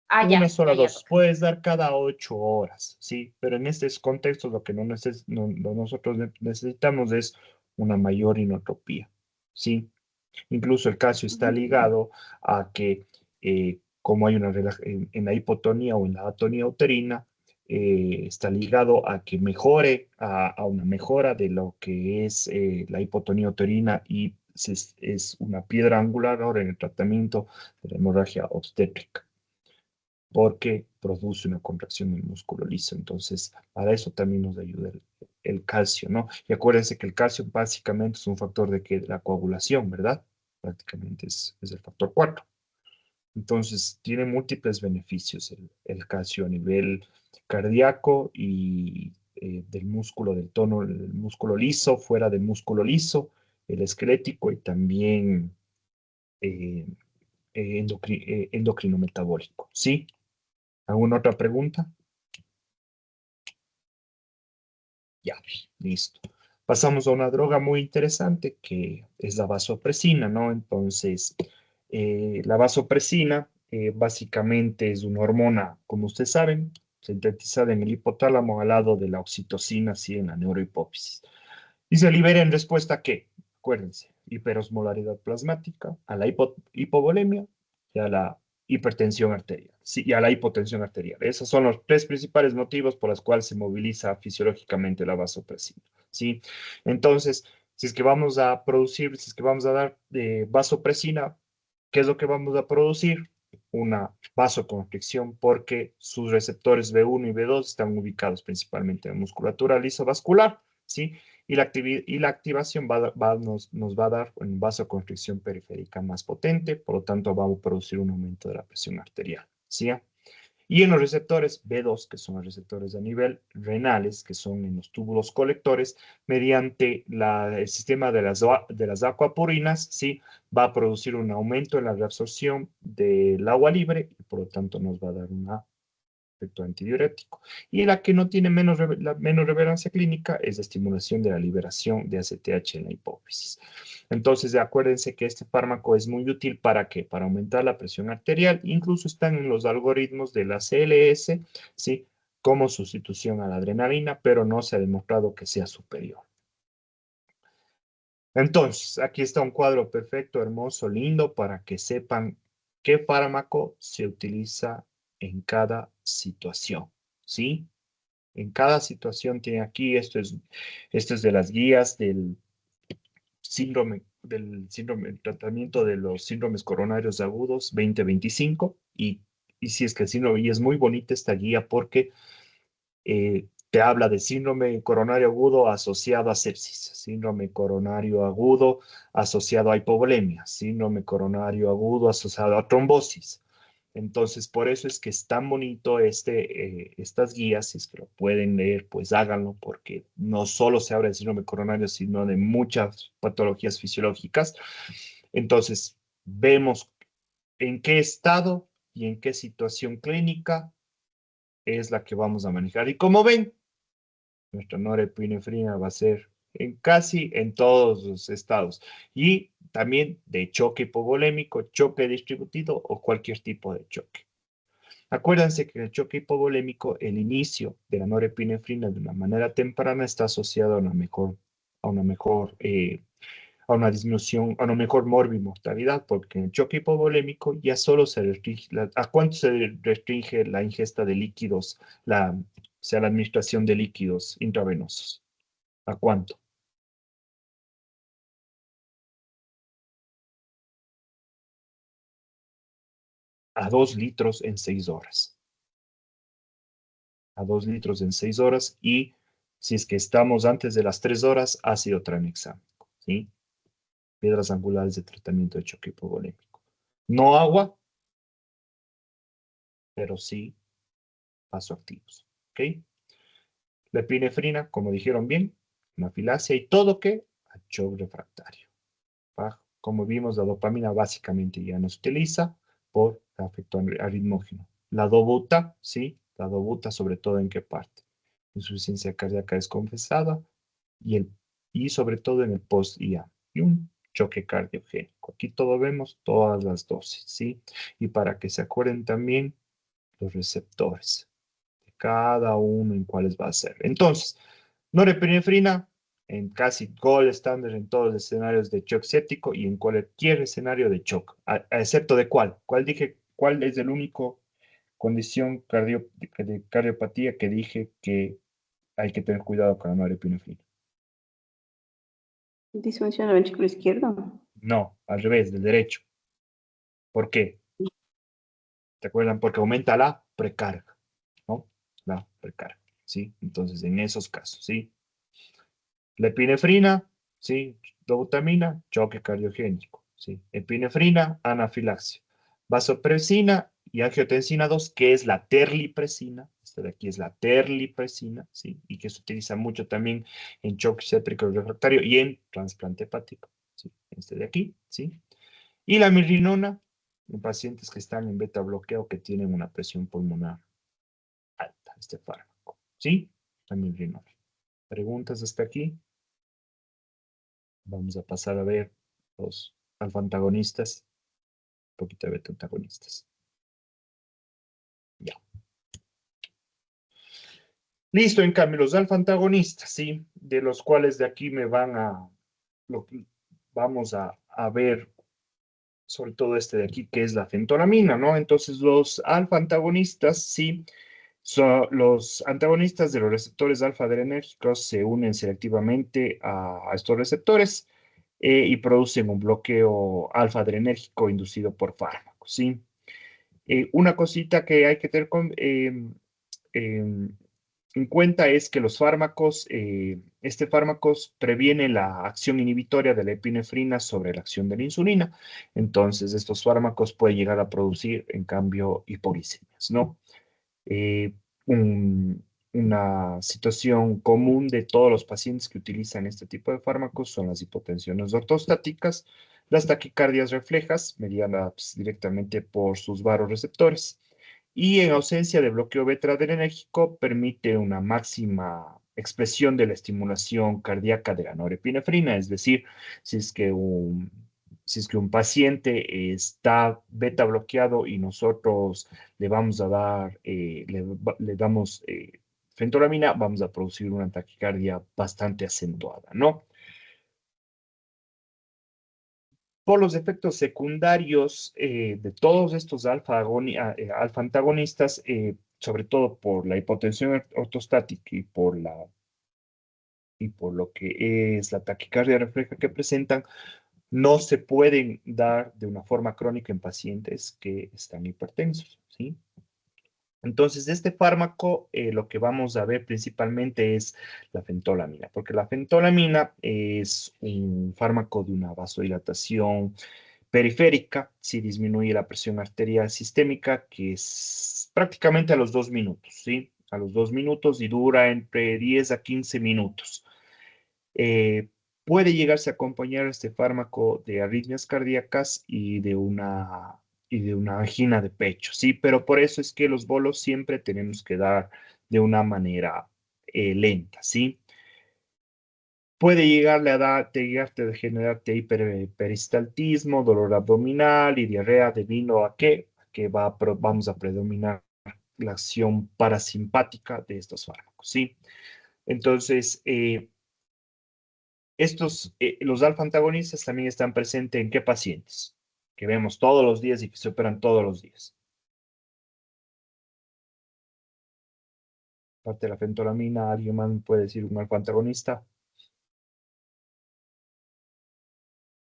Ah, Una ya, sola ya, ya. dosis, puedes dar cada 8 horas, ¿sí? Pero en estos contextos lo que nosotros necesitamos es una mayor inotropía, ¿sí? Incluso el calcio está Ujú. ligado a que, como hay en la hipotonía o en la atonía uterina, está ligado a que mejore, a una mejora de lo que es la hipotonía uterina y es una piedra angular ahora en el tratamiento de la hemorragia obstétrica porque produce una contracción del músculo liso. Entonces, para eso también nos ayuda el calcio, ¿no? Y acuérdense que el calcio básicamente es un factor de la coagulación, ¿verdad? Prácticamente es el factor 4. Entonces, tiene múltiples beneficios el calcio a nivel cardíaco y del músculo, del tono, del músculo liso, fuera del músculo liso, el esquelético y también eh, endocrino metabólico, ¿sí? ¿Alguna otra pregunta? Ya, listo. Pasamos a una droga muy interesante que es la vasopresina, ¿no? Entonces, la vasopresina básicamente es una hormona, como ustedes saben, sintetizada en el hipotálamo al lado de la oxitocina, así en la neurohipófisis. Y se libera en respuesta a qué? Acuérdense, hiperosmolaridad plasmática, a la hipovolemia y a la hipertensión arterial, sí, y a la hipotensión arterial. Esos son los tres principales motivos por los cuales se moviliza fisiológicamente la vasopresina, ¿sí? Entonces, si es que vamos a producir, si es que vamos a dar vasopresina, ¿qué es lo que vamos a producir? Una vasoconstricción porque sus receptores B1 y B2 están ubicados principalmente en musculatura lisovascular, ¿sí? Y la activación nos va a dar una vasoconstricción periférica más potente, por lo tanto va a producir un aumento de la presión arterial, ¿sí? Y en los receptores B2, que son los receptores a nivel renales, que son en los túbulos colectores, mediante el sistema de las acuapurinas, ¿sí? Va a producir un aumento en la reabsorción del agua libre y por lo tanto nos va a dar una efecto antidiurético. Y la que no tiene la menos relevancia clínica es la estimulación de la liberación de ACTH en la hipófisis. Entonces, acuérdense que este fármaco es muy útil ¿para qué? Para aumentar la presión arterial, incluso están en los algoritmos de la CLS, ¿sí? Como sustitución a la adrenalina, pero no se ha demostrado que sea superior. Entonces, aquí está un cuadro perfecto, hermoso, lindo, para que sepan qué fármaco se utiliza en cada situación, ¿sí? En cada situación tiene aquí, esto es de las guías del tratamiento de los síndromes coronarios agudos 2025, y si es que el síndrome, y es muy bonita esta guía porque te habla de síndrome coronario agudo asociado a sepsis, síndrome coronario agudo asociado a hipovolemia, síndrome coronario agudo asociado a trombosis, Entonces, por eso es que es tan bonito estas guías. Si es que lo pueden leer, pues háganlo, porque no solo se habla del síndrome coronario, sino de muchas patologías fisiológicas. Entonces, vemos en qué estado y en qué situación clínica es la que vamos a manejar. Y como ven, nuestra norepinefrina va a ser casi en todos los estados. Y también de choque hipovolémico, choque distributivo o cualquier tipo de choque. Acuérdense que el choque hipovolémico, el inicio de la norepinefrina de una manera temprana está asociado a una disminución, a una mejor morbimortalidad, porque en el choque hipovolémico ya solo se restringe, ¿a cuánto se restringe la ingesta de líquidos, o sea, la administración de líquidos intravenosos? ¿A cuánto? A 2 litros en 6 horas. A 2 litros en 6 horas, y si es que estamos antes de las 3 horas, ácido tranexámico, ¿sí? Piedras angulares de tratamiento de choque hipovolémico. No agua, pero sí vasoactivos, ¿ok? La epinefrina, como dijeron bien, anafilaxia y todo que a shock refractario. Como vimos, la dopamina básicamente ya no se utiliza por efecto aritmógeno. La dobuta, sí, la dobuta sobre todo en qué parte. Insuficiencia cardíaca descompensada y sobre todo en el post-IA. Y un choque cardiogénico. Aquí todo vemos todas las dosis, ¿sí? Y para que se acuerden también los receptores de cada uno en cuáles va a ser. Entonces, norepinefrina en casi gold estándar en todos los escenarios de shock séptico y en cualquier escenario de shock, excepto de cuál. ¿Cuál dije? ¿Cuál es el único condición de cardiopatía que dije que hay que tener cuidado con la norepinefrina? Disfunción del ventrículo izquierdo. No, al revés, del derecho. ¿Por qué? ¿Te acuerdan? Porque aumenta la precarga, ¿no? La precarga, ¿sí? Entonces, en esos casos, ¿sí? La epinefrina, ¿sí? Dobutamina, choque cardiogénico, ¿sí? Epinefrina, anafilaxia. Vasopresina y angiotensina 2, que es la terlipresina. Esta de aquí es la terlipresina, ¿sí? Y que se utiliza mucho también en choque séptico refractario y en trasplante hepático, ¿sí? Este de aquí, ¿sí? Y la mirrinona en pacientes que están en beta bloqueo que tienen una presión pulmonar alta, este fármaco, ¿sí? La mirrinona. ¿Preguntas hasta aquí? Vamos a pasar a ver los alfa-antagonistas, un poquito de beta-antagonistas. Ya. Listo, en cambio, los alfa-antagonistas, ¿sí? De los cuales de aquí vamos a ver sobre todo este de aquí, que es la fentolamina, ¿no? Entonces, los alfa-antagonistas, sí, los antagonistas de los receptores alfa-adrenérgicos se unen selectivamente a estos receptores y producen un bloqueo alfa-adrenérgico inducido por fármacos, ¿sí? Una cosita que hay que tener en cuenta es que los fármacos, este fármacos previene la acción inhibitoria de la epinefrina sobre la acción de la insulina. Entonces, estos fármacos pueden llegar a producir, en cambio, hipoglicemias, ¿no? Eh, una situación común de todos los pacientes que utilizan este tipo de fármacos son las hipotensiones ortostáticas, las taquicardias reflejas, mediadas directamente por sus varoreceptores, y en ausencia de bloqueo beta-adrenérgico permite una máxima expresión de la estimulación cardíaca de la norepinefrina, es decir, si es que un paciente está beta bloqueado y nosotros le vamos a dar, le damos fentolamina, vamos a producir una taquicardia bastante acentuada, ¿no? Por los efectos secundarios de todos estos alfa-antagonistas, sobre todo por la hipotensión ortostática y por lo que es la taquicardia refleja que presentan, no se pueden dar de una forma crónica en pacientes que están hipertensos, ¿sí? Entonces, de este fármaco, lo que vamos a ver principalmente es la fentolamina, porque la fentolamina es un fármaco de una vasodilatación periférica, sí disminuye la presión arterial sistémica, que es prácticamente a los 2 minutos, ¿sí? A los 2 minutos y dura entre 10 a 15 minutos. Puede llegarse a acompañar este fármaco de arritmias cardíacas y de una angina de pecho, ¿sí? Pero por eso es que los bolos siempre tenemos que dar de una manera lenta, ¿sí? Puede llegarle a llegarte a generarte hiperperistaltismo, dolor abdominal y diarrea debido a que vamos a predominar la acción parasimpática de estos fármacos, ¿sí? Entonces, los alfa antagonistas también están presentes en qué pacientes, que vemos todos los días y que se operan todos los días. Aparte de la fentolamina, ¿alguien más me puede decir un alfa antagonista?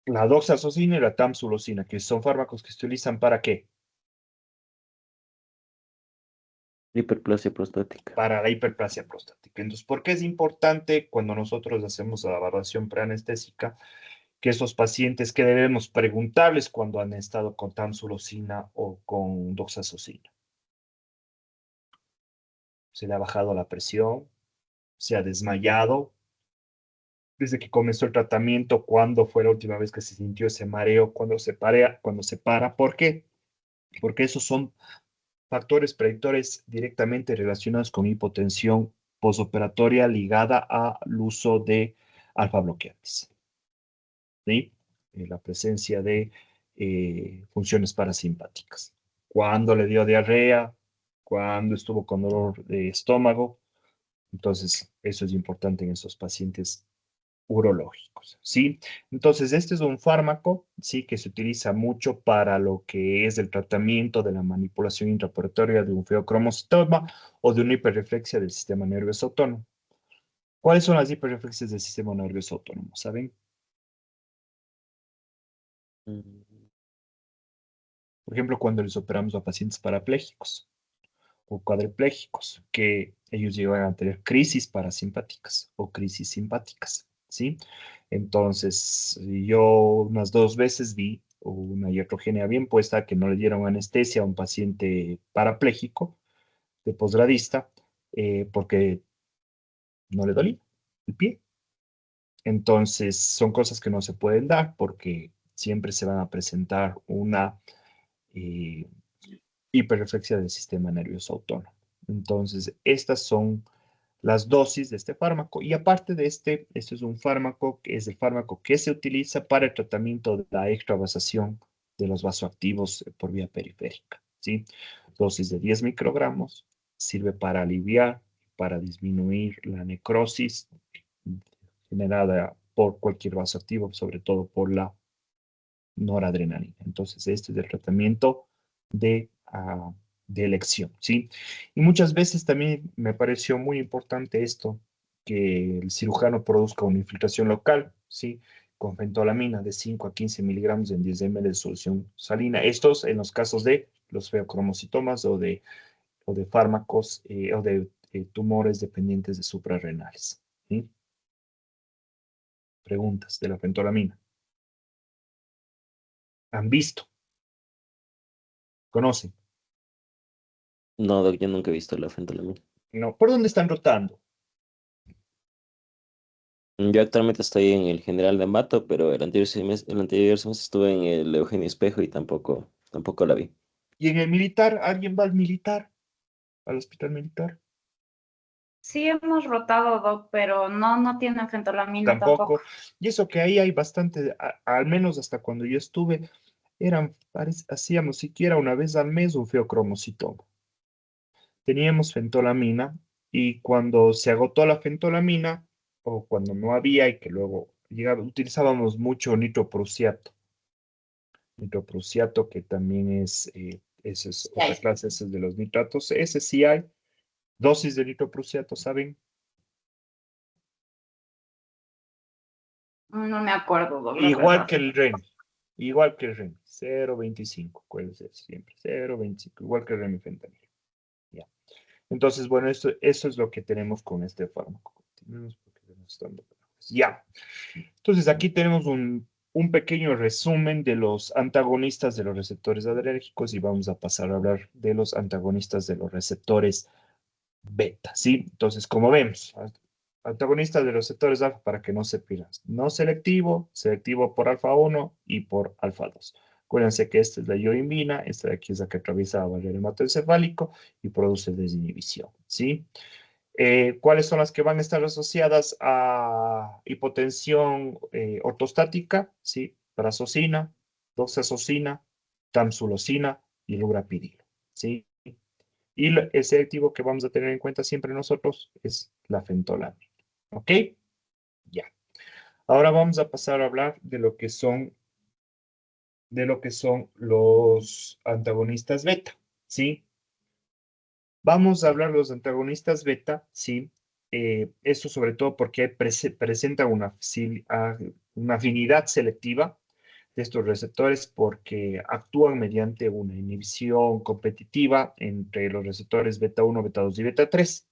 La doxazosina y la tamsulosina, que son fármacos que se utilizan ¿para qué? Hiperplasia prostática. Para la hiperplasia prostática. Entonces, ¿por qué es importante cuando nosotros hacemos la evaluación preanestésica que esos pacientes que debemos preguntarles cuando han estado con tamsulosina o con doxazosina? ¿Se le ha bajado la presión? ¿Se ha desmayado? Desde que comenzó el tratamiento, ¿cuándo fue la última vez que se sintió ese mareo? ¿Cuándo se para? ¿Por qué? Porque esos son factores predictores directamente relacionados con hipotensión posoperatoria ligada al uso de alfa bloqueantes. ¿Sí? La presencia de funciones parasimpáticas. Cuando le dio diarrea, cuando estuvo con dolor de estómago. Entonces, eso es importante en esos pacientes urológicos, ¿sí? Entonces, este es un fármaco, ¿sí? Que se utiliza mucho para lo que es el tratamiento de la manipulación intraoperatoria de un feocromocitoma o de una hiperreflexia del sistema nervioso autónomo. ¿Cuáles son las hiperreflexias del sistema nervioso autónomo? ¿Saben? Mm, Por ejemplo, cuando les operamos a pacientes parapléjicos o cuadriplégicos, que ellos llegan a tener crisis parasimpáticas o crisis simpáticas, ¿sí? Entonces, yo unas 2 veces vi una iatrogenia bien puesta que no le dieron anestesia a un paciente parapléjico de posgradista porque no le dolía el pie. Entonces, son cosas que no se pueden dar porque siempre se van a presentar una eh, hiperreflexia del sistema nervioso autónomo. Entonces, estas son las dosis de este fármaco. Y aparte de este es un fármaco que es el fármaco que se utiliza para el tratamiento de la extravasación de los vasoactivos por vía periférica, ¿sí? Dosis de 10 microgramos, sirve para aliviar, para disminuir la necrosis generada por cualquier vasoactivo, sobre todo por la noradrenalina. Entonces, este es el tratamiento de elección, ¿sí? Y muchas veces también me pareció muy importante esto, que el cirujano produzca una infiltración local, ¿sí? Con fentolamina de 5 a 15 miligramos en 10 ml de solución salina. Estos en los casos de los feocromocitomas o de fármacos o de tumores dependientes de suprarrenales, ¿sí? Preguntas de la fentolamina. ¿Han visto? ¿Conocen? No, doc, yo nunca he visto la fentolamina. No. ¿Por dónde están rotando? Yo actualmente estoy en el General de Ambato, pero el anterior semestre estuve en el Eugenio Espejo y tampoco la vi. ¿Y en el militar? ¿Alguien va al militar? ¿Al hospital militar? Sí hemos rotado, Doc, pero no tienen fentolamina tampoco. Tampoco. Y eso que ahí hay bastante, al menos hasta cuando yo estuve, hacíamos siquiera una vez al mes un feocromocitoma. Teníamos fentolamina y cuando se agotó la fentolamina, o cuando no había y que luego llegaba, utilizábamos mucho nitroprusiato. Nitroprusiato, que también ese es otra clase, ese es de los nitratos. Ese sí hay. Dosis de nitroprusiato, ¿saben? No me acuerdo, Doc, la Igual verdad. que el REMI. Igual que el REMI. 0,25. Acuérdense siempre. 0,25. Igual que el remifentanil. Ya. Entonces, bueno, eso es lo que tenemos con este fármaco. Continuemos porque ya nos están dando. Ya. Entonces, aquí tenemos un un pequeño resumen de los antagonistas de los receptores adrenérgicos y vamos a pasar a hablar de los antagonistas de los receptores beta, ¿sí? Entonces, como vemos, antagonistas de los receptores alfa para que no se pierdan. No selectivo, selectivo por alfa 1 y por alfa 2. Acuérdense que esta es la yoimbina, esta de aquí es la que atraviesa la barrera hematoencefálico y produce desinhibición, ¿sí? ¿Cuáles son las que van a estar asociadas a hipotensión ortostática? ¿Sí? Prazosina, doxazosina, tamsulosina y lurapidilo, ¿sí? Y el selectivo que vamos a tener en cuenta siempre nosotros es la fentolamina, ¿ok? Ya. Ahora vamos a pasar a hablar de lo que son los antagonistas beta, ¿sí? Vamos a hablar de los antagonistas beta, ¿sí? Esto sobre todo porque presenta una afinidad selectiva de estos receptores porque actúan mediante una inhibición competitiva entre los receptores beta 1, beta 2 y beta 3.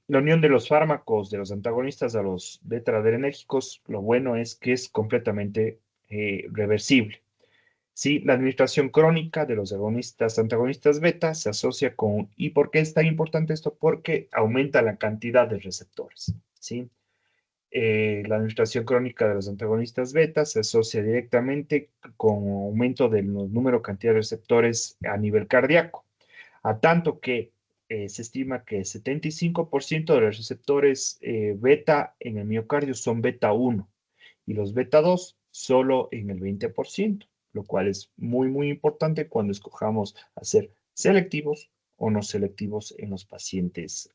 La unión de los fármacos de los antagonistas a los beta adrenérgicos, lo bueno es que es completamente reversible. Sí, la administración crónica de los antagonistas beta se asocia con, ¿y por qué es tan importante esto? Porque aumenta la cantidad de receptores, ¿sí? La administración crónica de los antagonistas beta se asocia directamente con aumento del número cantidad de receptores a nivel cardíaco, a tanto que se estima que 75% de los receptores beta en el miocardio son beta 1 y los beta 2 solo en el 20%, lo cual es muy, muy importante cuando escojamos hacer selectivos o no selectivos en los pacientes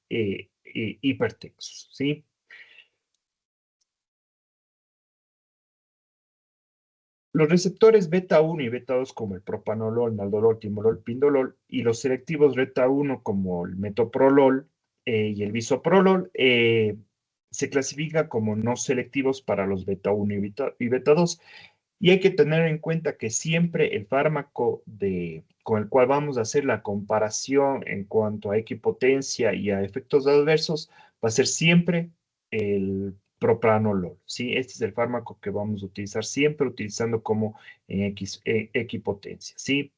hipertensos, ¿sí? Los receptores beta 1 y beta 2 como el propanolol, naldolol, timolol, pindolol y los selectivos beta 1 como el metoprolol y el bisoprolol se clasifican como no selectivos para los beta 1 y beta 2. Y hay que tener en cuenta que siempre el fármaco con el cual vamos a hacer la comparación en cuanto a equipotencia y a efectos adversos va a ser siempre el propranolol, ¿sí? Este es el fármaco que vamos a utilizar siempre utilizando como en equipotencia, ¿sí?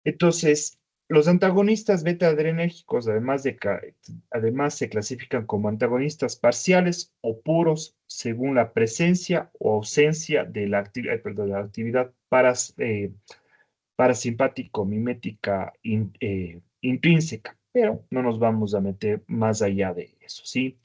Entonces, los antagonistas beta-adrenérgicos, además se clasifican como antagonistas parciales o puros según la presencia o ausencia de la actividad parasimpático-mimética intrínseca, pero no nos vamos a meter más allá de eso, ¿sí?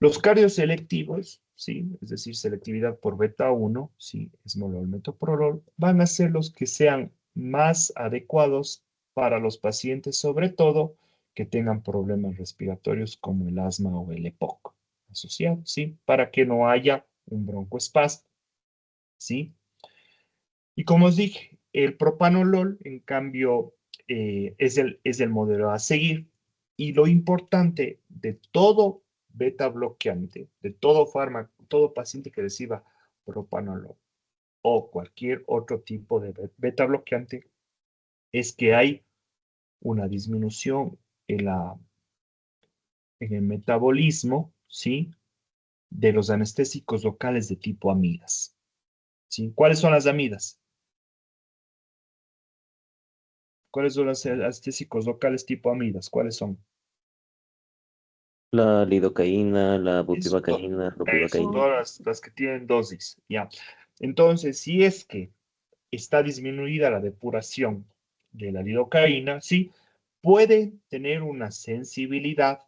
Los cardioselectivos, ¿sí? Es decir, selectividad por beta 1, ¿sí? Esmolol, metoprolol, van a ser los que sean más adecuados para los pacientes, sobre todo que tengan problemas respiratorios como el asma o el EPOC asociado, ¿sí? Para que no haya un broncoespasmo, ¿sí? Y como os dije, el propanolol, en cambio, es el modelo a seguir. Y lo importante de todo beta bloqueante, de todo fármaco, todo paciente que reciba propanolol o cualquier otro tipo de beta bloqueante, es que hay una disminución en el metabolismo, ¿sí? De los anestésicos locales de tipo amidas, ¿sí? ¿Cuáles son las amidas? ¿Cuáles son los anestésicos locales tipo amidas? ¿Cuáles son? La lidocaína, la Eso, bupivacaína, ropivacaína. todas las que tienen dosis, ya. Entonces, si es que está disminuida la depuración de la lidocaína, sí, puede tener una sensibilidad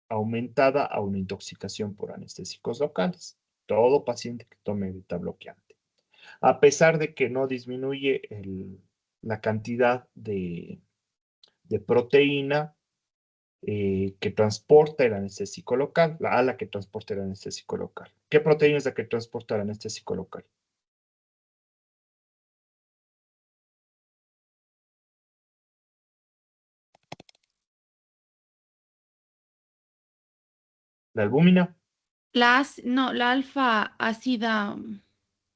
aumentada a una intoxicación por anestésicos locales. Todo paciente que tome beta bloqueante. A pesar de que no disminuye la cantidad de proteína que transporta el anestésico local, la ala que transporta el anestésico local. ¿Qué proteína es la que transporta el anestésico local? La albúmina, La alfa ácida,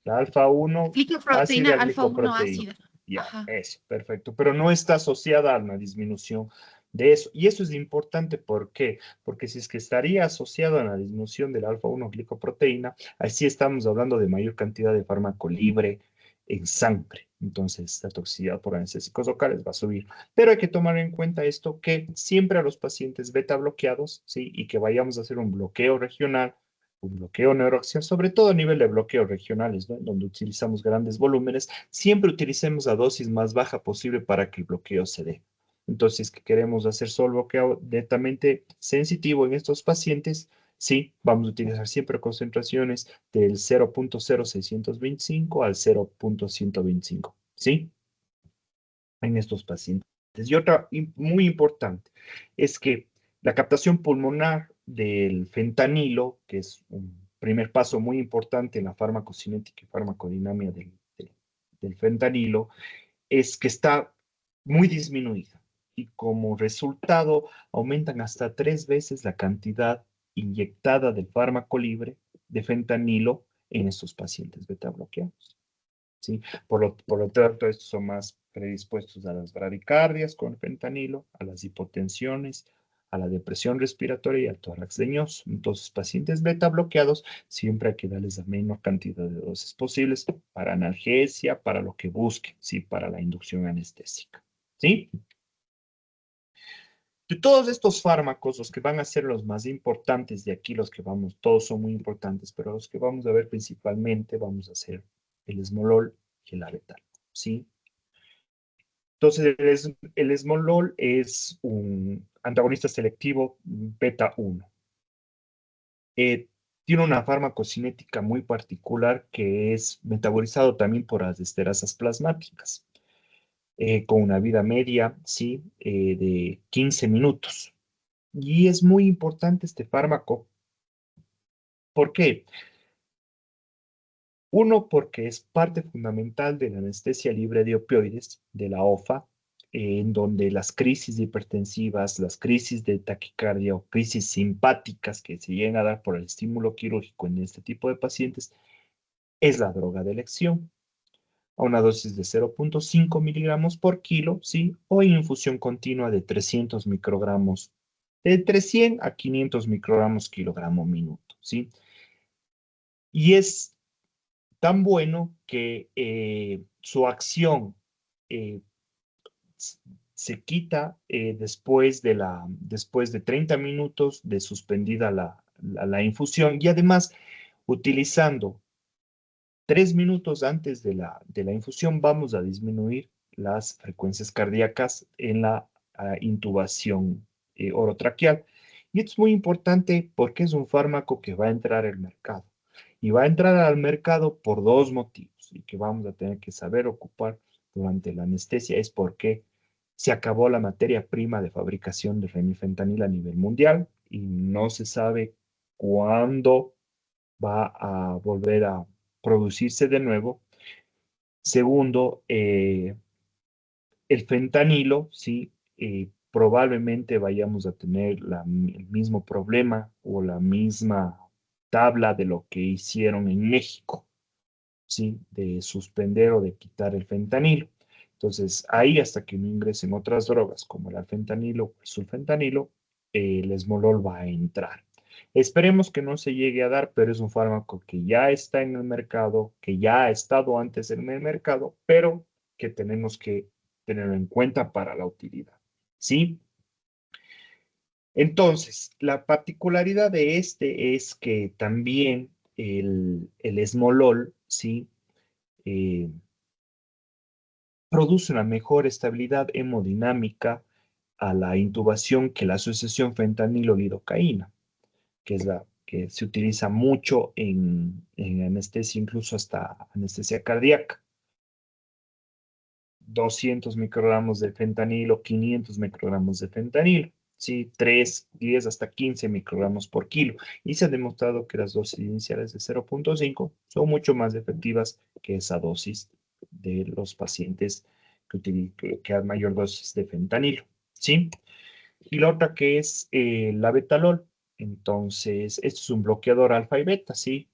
la alfa 1, glicoproteína ácida alfa 1 glicoproteína. ácida. Ya, Ajá. eso, perfecto. Pero no está asociada a una disminución de eso. Y eso es importante, ¿por qué? Porque si es que estaría asociado a la disminución del alfa-1 glicoproteína, así estamos hablando de mayor cantidad de fármaco libre en sangre. Entonces, la toxicidad por anestésicos locales va a subir. Pero hay que tomar en cuenta esto, que siempre a los pacientes beta bloqueados, ¿sí? Y que vayamos a hacer un bloqueo regional, un bloqueo neuroaxial, sobre todo a nivel de bloqueos regionales, ¿no? Donde utilizamos grandes volúmenes, siempre utilicemos la dosis más baja posible para que el bloqueo se dé. Entonces, que queremos hacer solo bloqueo netamente sensitivo en estos pacientes, sí, vamos a utilizar siempre concentraciones del 0.0625 al 0.125, ¿sí? En estos pacientes. Y otra muy importante es que la captación pulmonar del fentanilo, que es un primer paso muy importante en la farmacocinética y farmacodinamia del fentanilo, es que está muy disminuida y como resultado aumentan hasta 3 veces la cantidad inyectada del fármaco libre de fentanilo en estos pacientes beta bloqueados. ¿Sí? Por lo tanto, estos son más predispuestos a las bradicardias con fentanilo, a las hipotensiones, a la depresión respiratoria y al tórax leñoso. Entonces, pacientes beta bloqueados, siempre hay que darles la menor cantidad de dosis posibles para analgesia, para lo que busquen, ¿sí? Para la inducción anestésica, ¿sí? De todos estos fármacos, los que van a ser los más importantes de aquí, los que vamos, todos son muy importantes, pero los que vamos a ver principalmente, vamos a hacer el esmolol y el abetal, ¿sí? Entonces, el esmolol es un antagonista selectivo beta 1. Tiene una farmacocinética muy particular que es metabolizado también por las esterasas plasmáticas, con una vida media, ¿sí? De 15 minutos. Y es muy importante este fármaco. ¿Por qué? Uno, porque es parte fundamental de la anestesia libre de opioides, de la OFA, en donde las crisis hipertensivas, las crisis de taquicardia o crisis simpáticas que se llegan a dar por el estímulo quirúrgico en este tipo de pacientes, es la droga de elección, a una dosis de 0.5 miligramos por kilo, ¿sí? O en infusión continua de 300 microgramos, de entre 100 a 500 microgramos kilogramo minuto, ¿sí? Y es tan bueno que su acción eh, se quita después de 30 minutos de suspendida la infusión y además utilizando 3 minutos antes de la infusión vamos a disminuir las frecuencias cardíacas en la intubación orotraqueal. Y esto es muy importante porque es un fármaco que va a entrar al mercado. Y va a entrar al mercado por dos motivos y que vamos a tener que saber ocupar durante la anestesia. Es porque se acabó la materia prima de fabricación de remifentanil a nivel mundial y no se sabe cuándo va a volver a producirse de nuevo. Segundo, el fentanilo, ¿sí? Probablemente vayamos a tener el mismo problema o la misma tabla de lo que hicieron en México, ¿sí? De suspender o de quitar el fentanilo. Entonces, ahí hasta que no ingresen otras drogas como el alfentanilo o el sulfentanilo, el esmolol va a entrar. Esperemos que no se llegue a dar, pero es un fármaco que ya está en el mercado, que ya ha estado antes en el mercado, pero que tenemos que tenerlo en cuenta para la utilidad. ¿Sí? Entonces, la particularidad de este es que también el esmolol, ¿sí? Eh, produce una mejor estabilidad hemodinámica a la intubación que la asociación fentanilo-lidocaína, que es la que se utiliza mucho en anestesia, incluso hasta anestesia cardíaca. 200 microgramos de fentanilo, 500 microgramos de fentanilo, ¿sí? 3, 10 hasta 15 microgramos por kilo. Y se ha demostrado que las dosis iniciales de 0.5 son mucho más efectivas que esa dosis de los pacientes que dan mayor dosis de fentanilo, ¿sí? Y la otra que es la betalol. Entonces, esto es un bloqueador alfa y beta, ¿sí?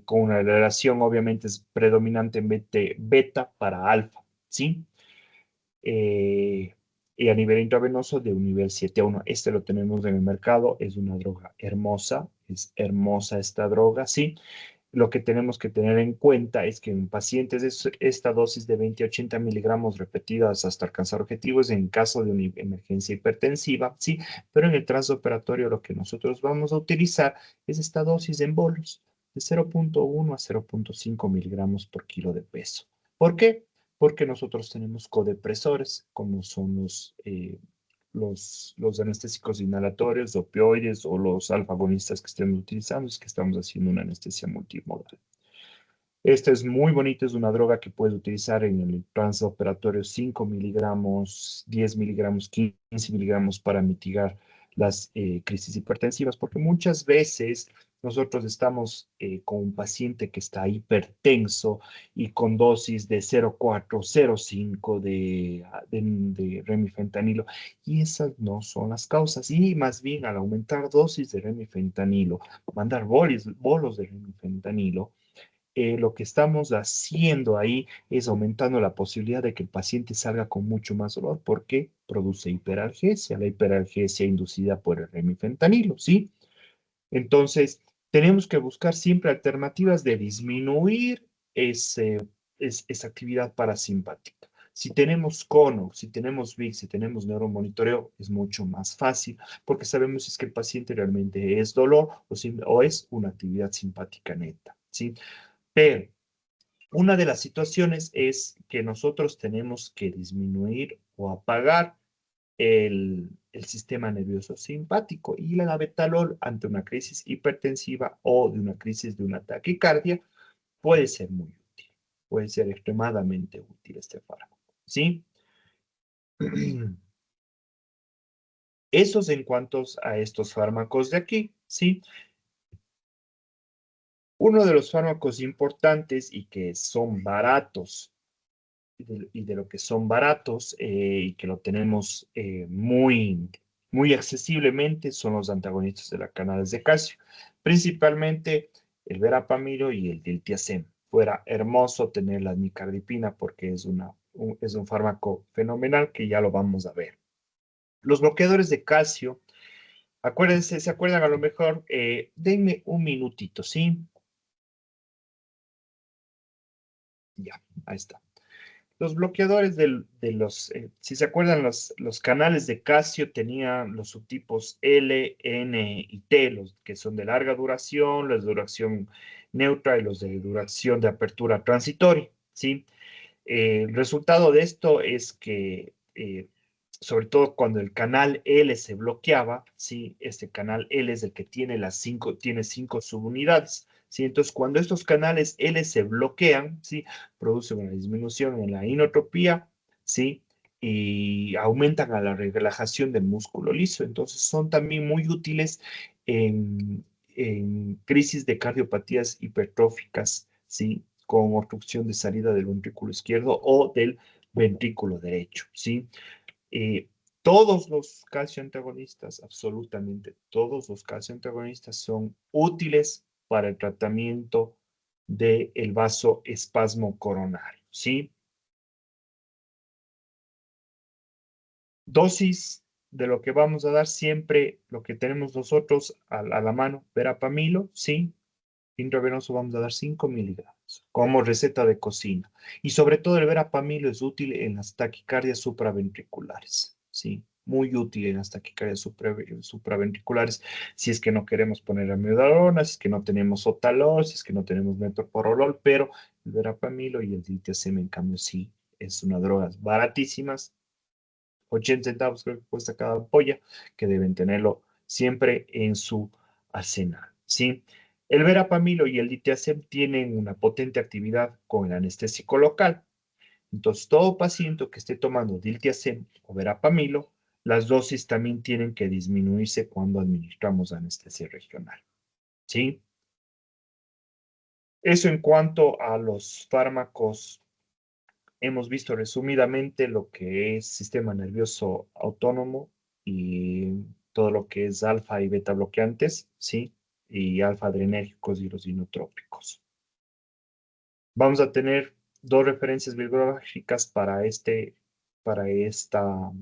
Con una relación obviamente es predominantemente beta para alfa, ¿sí? Eh, y a nivel intravenoso de un nivel 7-1. Este lo tenemos en el mercado, es una droga hermosa, es hermosa esta droga, ¿sí? Lo que tenemos que tener en cuenta es que en pacientes esta dosis de 20 a 80 miligramos repetidas hasta alcanzar objetivos en caso de una emergencia hipertensiva, ¿sí? Pero en el transoperatorio lo que nosotros vamos a utilizar es esta dosis en bolos de 0,1 a 0,5 miligramos por kilo de peso. ¿Por qué? Porque nosotros tenemos codepresores, como son los anestésicos inhalatorios, opioides o los alfa-agonistas que estemos utilizando, es que estamos haciendo una anestesia multimodal. Esta es muy bonita, es una droga que puedes utilizar en el transoperatorio 5 miligramos, 10 miligramos, 15 miligramos para mitigar las crisis hipertensivas, porque muchas veces nosotros estamos con un paciente que está hipertenso y con dosis de 0,4, 0,5 de remifentanilo, y esas no son las causas, y más bien al aumentar dosis de remifentanilo, mandar bolos de remifentanilo, lo que estamos haciendo ahí es aumentando la posibilidad de que el paciente salga con mucho más dolor porque produce hiperalgesia, la hiperalgesia inducida por el remifentanilo, ¿sí? Entonces, tenemos que buscar siempre alternativas de disminuir esa actividad parasimpática. Si tenemos cono, si tenemos VIX, si tenemos neuromonitoreo, es mucho más fácil porque sabemos si es que el paciente realmente es dolor o es una actividad simpática neta, ¿sí? Pero una de las situaciones es que nosotros tenemos que disminuir o apagar el sistema nervioso simpático y la labetalol ante una crisis hipertensiva o de una crisis de una taquicardia puede ser muy útil, puede ser extremadamente útil este fármaco, ¿sí? Eso es en cuanto a estos fármacos de aquí, ¿sí? Uno de los fármacos importantes y que son baratos y de lo que son baratos y que lo tenemos muy accesiblemente son los antagonistas de las canales de calcio, principalmente el verapamilo y el diltiazem. Fuera hermoso tener la micardipina porque es un fármaco fenomenal que ya lo vamos a ver. Los bloqueadores de calcio, acuérdense, se acuerdan a lo mejor, denme un minutito, ¿sí? Ya, ahí está. Los bloqueadores si se acuerdan, los canales de calcio tenían los subtipos L, N y T, los que son de larga duración, los de duración neutra y los de duración de apertura transitoria, ¿sí? El resultado de esto es que, sobre todo cuando el canal L se bloqueaba, ¿sí? Este canal L es el que tiene tiene 5 subunidades, ¿sí? Entonces, cuando estos canales L se bloquean, ¿sí? Producen una disminución en la inotropía, ¿sí? Y aumentan a la relajación del músculo liso. Entonces, son también muy útiles en crisis de cardiopatías hipertróficas, ¿sí? Con obstrucción de salida del ventrículo izquierdo o del ventrículo derecho, ¿sí? Todos los calcio antagonistas, absolutamente todos los calcio antagonistas son útiles para el tratamiento del vasoespasmo coronario, ¿sí? Dosis de lo que vamos a dar siempre, lo que tenemos nosotros a la mano, verapamilo, ¿sí? Intravenoso vamos a dar 5 miligramos como receta de cocina. Y sobre todo el verapamilo es útil en las taquicardias supraventriculares, ¿sí? Muy útil en las taquicardias supraventriculares si es que no queremos poner amiodarona, si es que no tenemos otalol, si es que no tenemos metoprolol, pero el verapamilo y el diltiazem en cambio sí es una droga baratísimas, 80 centavos creo que cuesta cada ampolla, que deben tenerlo siempre en su arsenal, ¿sí? El verapamilo y el diltiazem tienen una potente actividad con el anestésico local. Entonces, todo paciente que esté tomando diltiazem o verapamilo, las dosis también tienen que disminuirse cuando administramos anestesia regional, ¿sí? Eso en cuanto a los fármacos. Hemos visto resumidamente lo que es sistema nervioso autónomo y todo lo que es alfa y beta bloqueantes, ¿sí? Y alfa adrenérgicos y los inotrópicos. Vamos a tener dos referencias bibliográficas para esta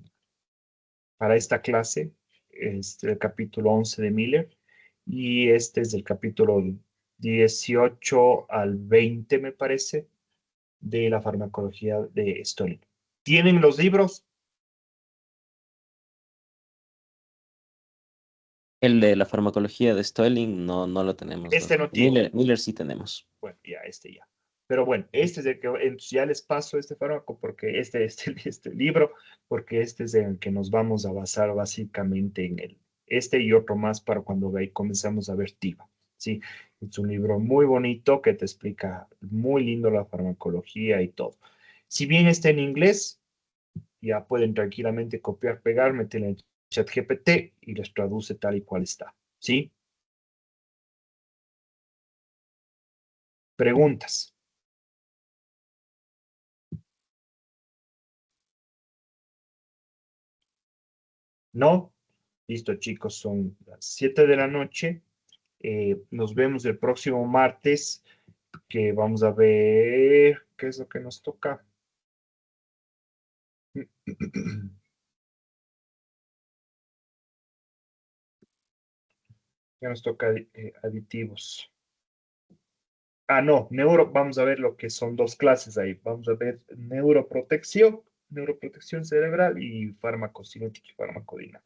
para esta clase, el capítulo 11 de Miller, y este es del capítulo 18 al 20, me parece, de la farmacología de Stalin. ¿Tienen los libros? El de la farmacología de Stalin no lo tenemos. Este ¿no? no tiene. Miller sí tenemos. Bueno, ya, este ya. Pero bueno, este es el que entonces ya les paso este fármaco, porque este libro, porque este es el que nos vamos a basar básicamente en este y otro más para cuando comenzamos a ver TIVA. ¿Sí? Es un libro muy bonito que te explica muy lindo la farmacología y todo. Si bien está en inglés, ya pueden tranquilamente copiar, pegar, meter en ChatGPT y les traduce tal y cual está. ¿Sí? Preguntas. ¿No? Listo, chicos, son las 7 de la noche. Nos vemos el próximo martes, que vamos a ver qué es lo que nos toca. Ya nos toca aditivos. Ah, no, vamos a ver lo que son dos clases ahí. Vamos a ver neuroprotección cerebral y farmacocinética y farmacodinámica.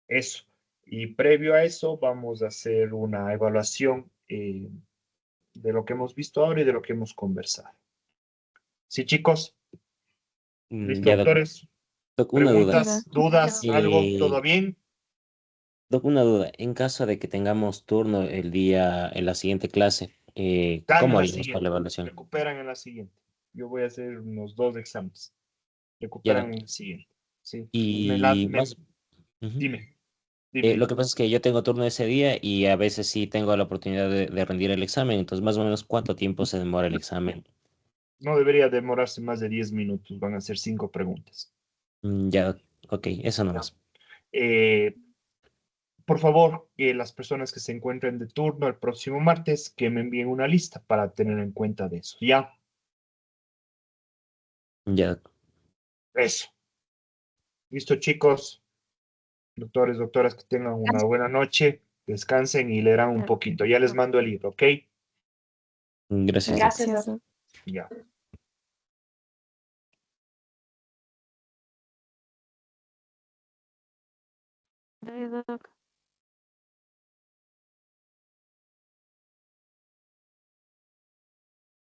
Eso. Y previo a eso, vamos a hacer una evaluación de lo que hemos visto ahora y de lo que hemos conversado. ¿Sí, chicos? ¿Listo, Ya, Doc. doctores? Doc, una duda. ¿Preguntas, dudas, algo? Eh, ¿Todo bien? Doc, una duda. En caso de que tengamos turno en la siguiente clase, Dan en ¿cómo la haríamos para la siguiente. evaluación? Recuperan en la siguiente. Yo voy a hacer unos 2 exámenes. Ya, Recuperan Doc. en la siguiente. ¿Sí? Y más, ujú. Dime, dime. Lo que pasa es que yo tengo turno ese día y a veces sí tengo la oportunidad de rendir el examen. Entonces, más o menos, ¿cuánto tiempo se demora el examen? No debería demorarse más de 10 minutos. Van a ser 5 preguntas. Ya, ok, eso ¿Ya? nomás. Eh, por favor, que las personas que se encuentren de turno el próximo martes, que me envíen una lista para tener en cuenta de eso. ¿Ya? Ya, Doc. Eso. Listo, chicos. Doctores, doctoras, que tengan una buena noche. Descansen y leerán un poquito. Ya les mando el libro, ¿ok? Gracias, Doc. Gracias, Gracias. Ya. Doc.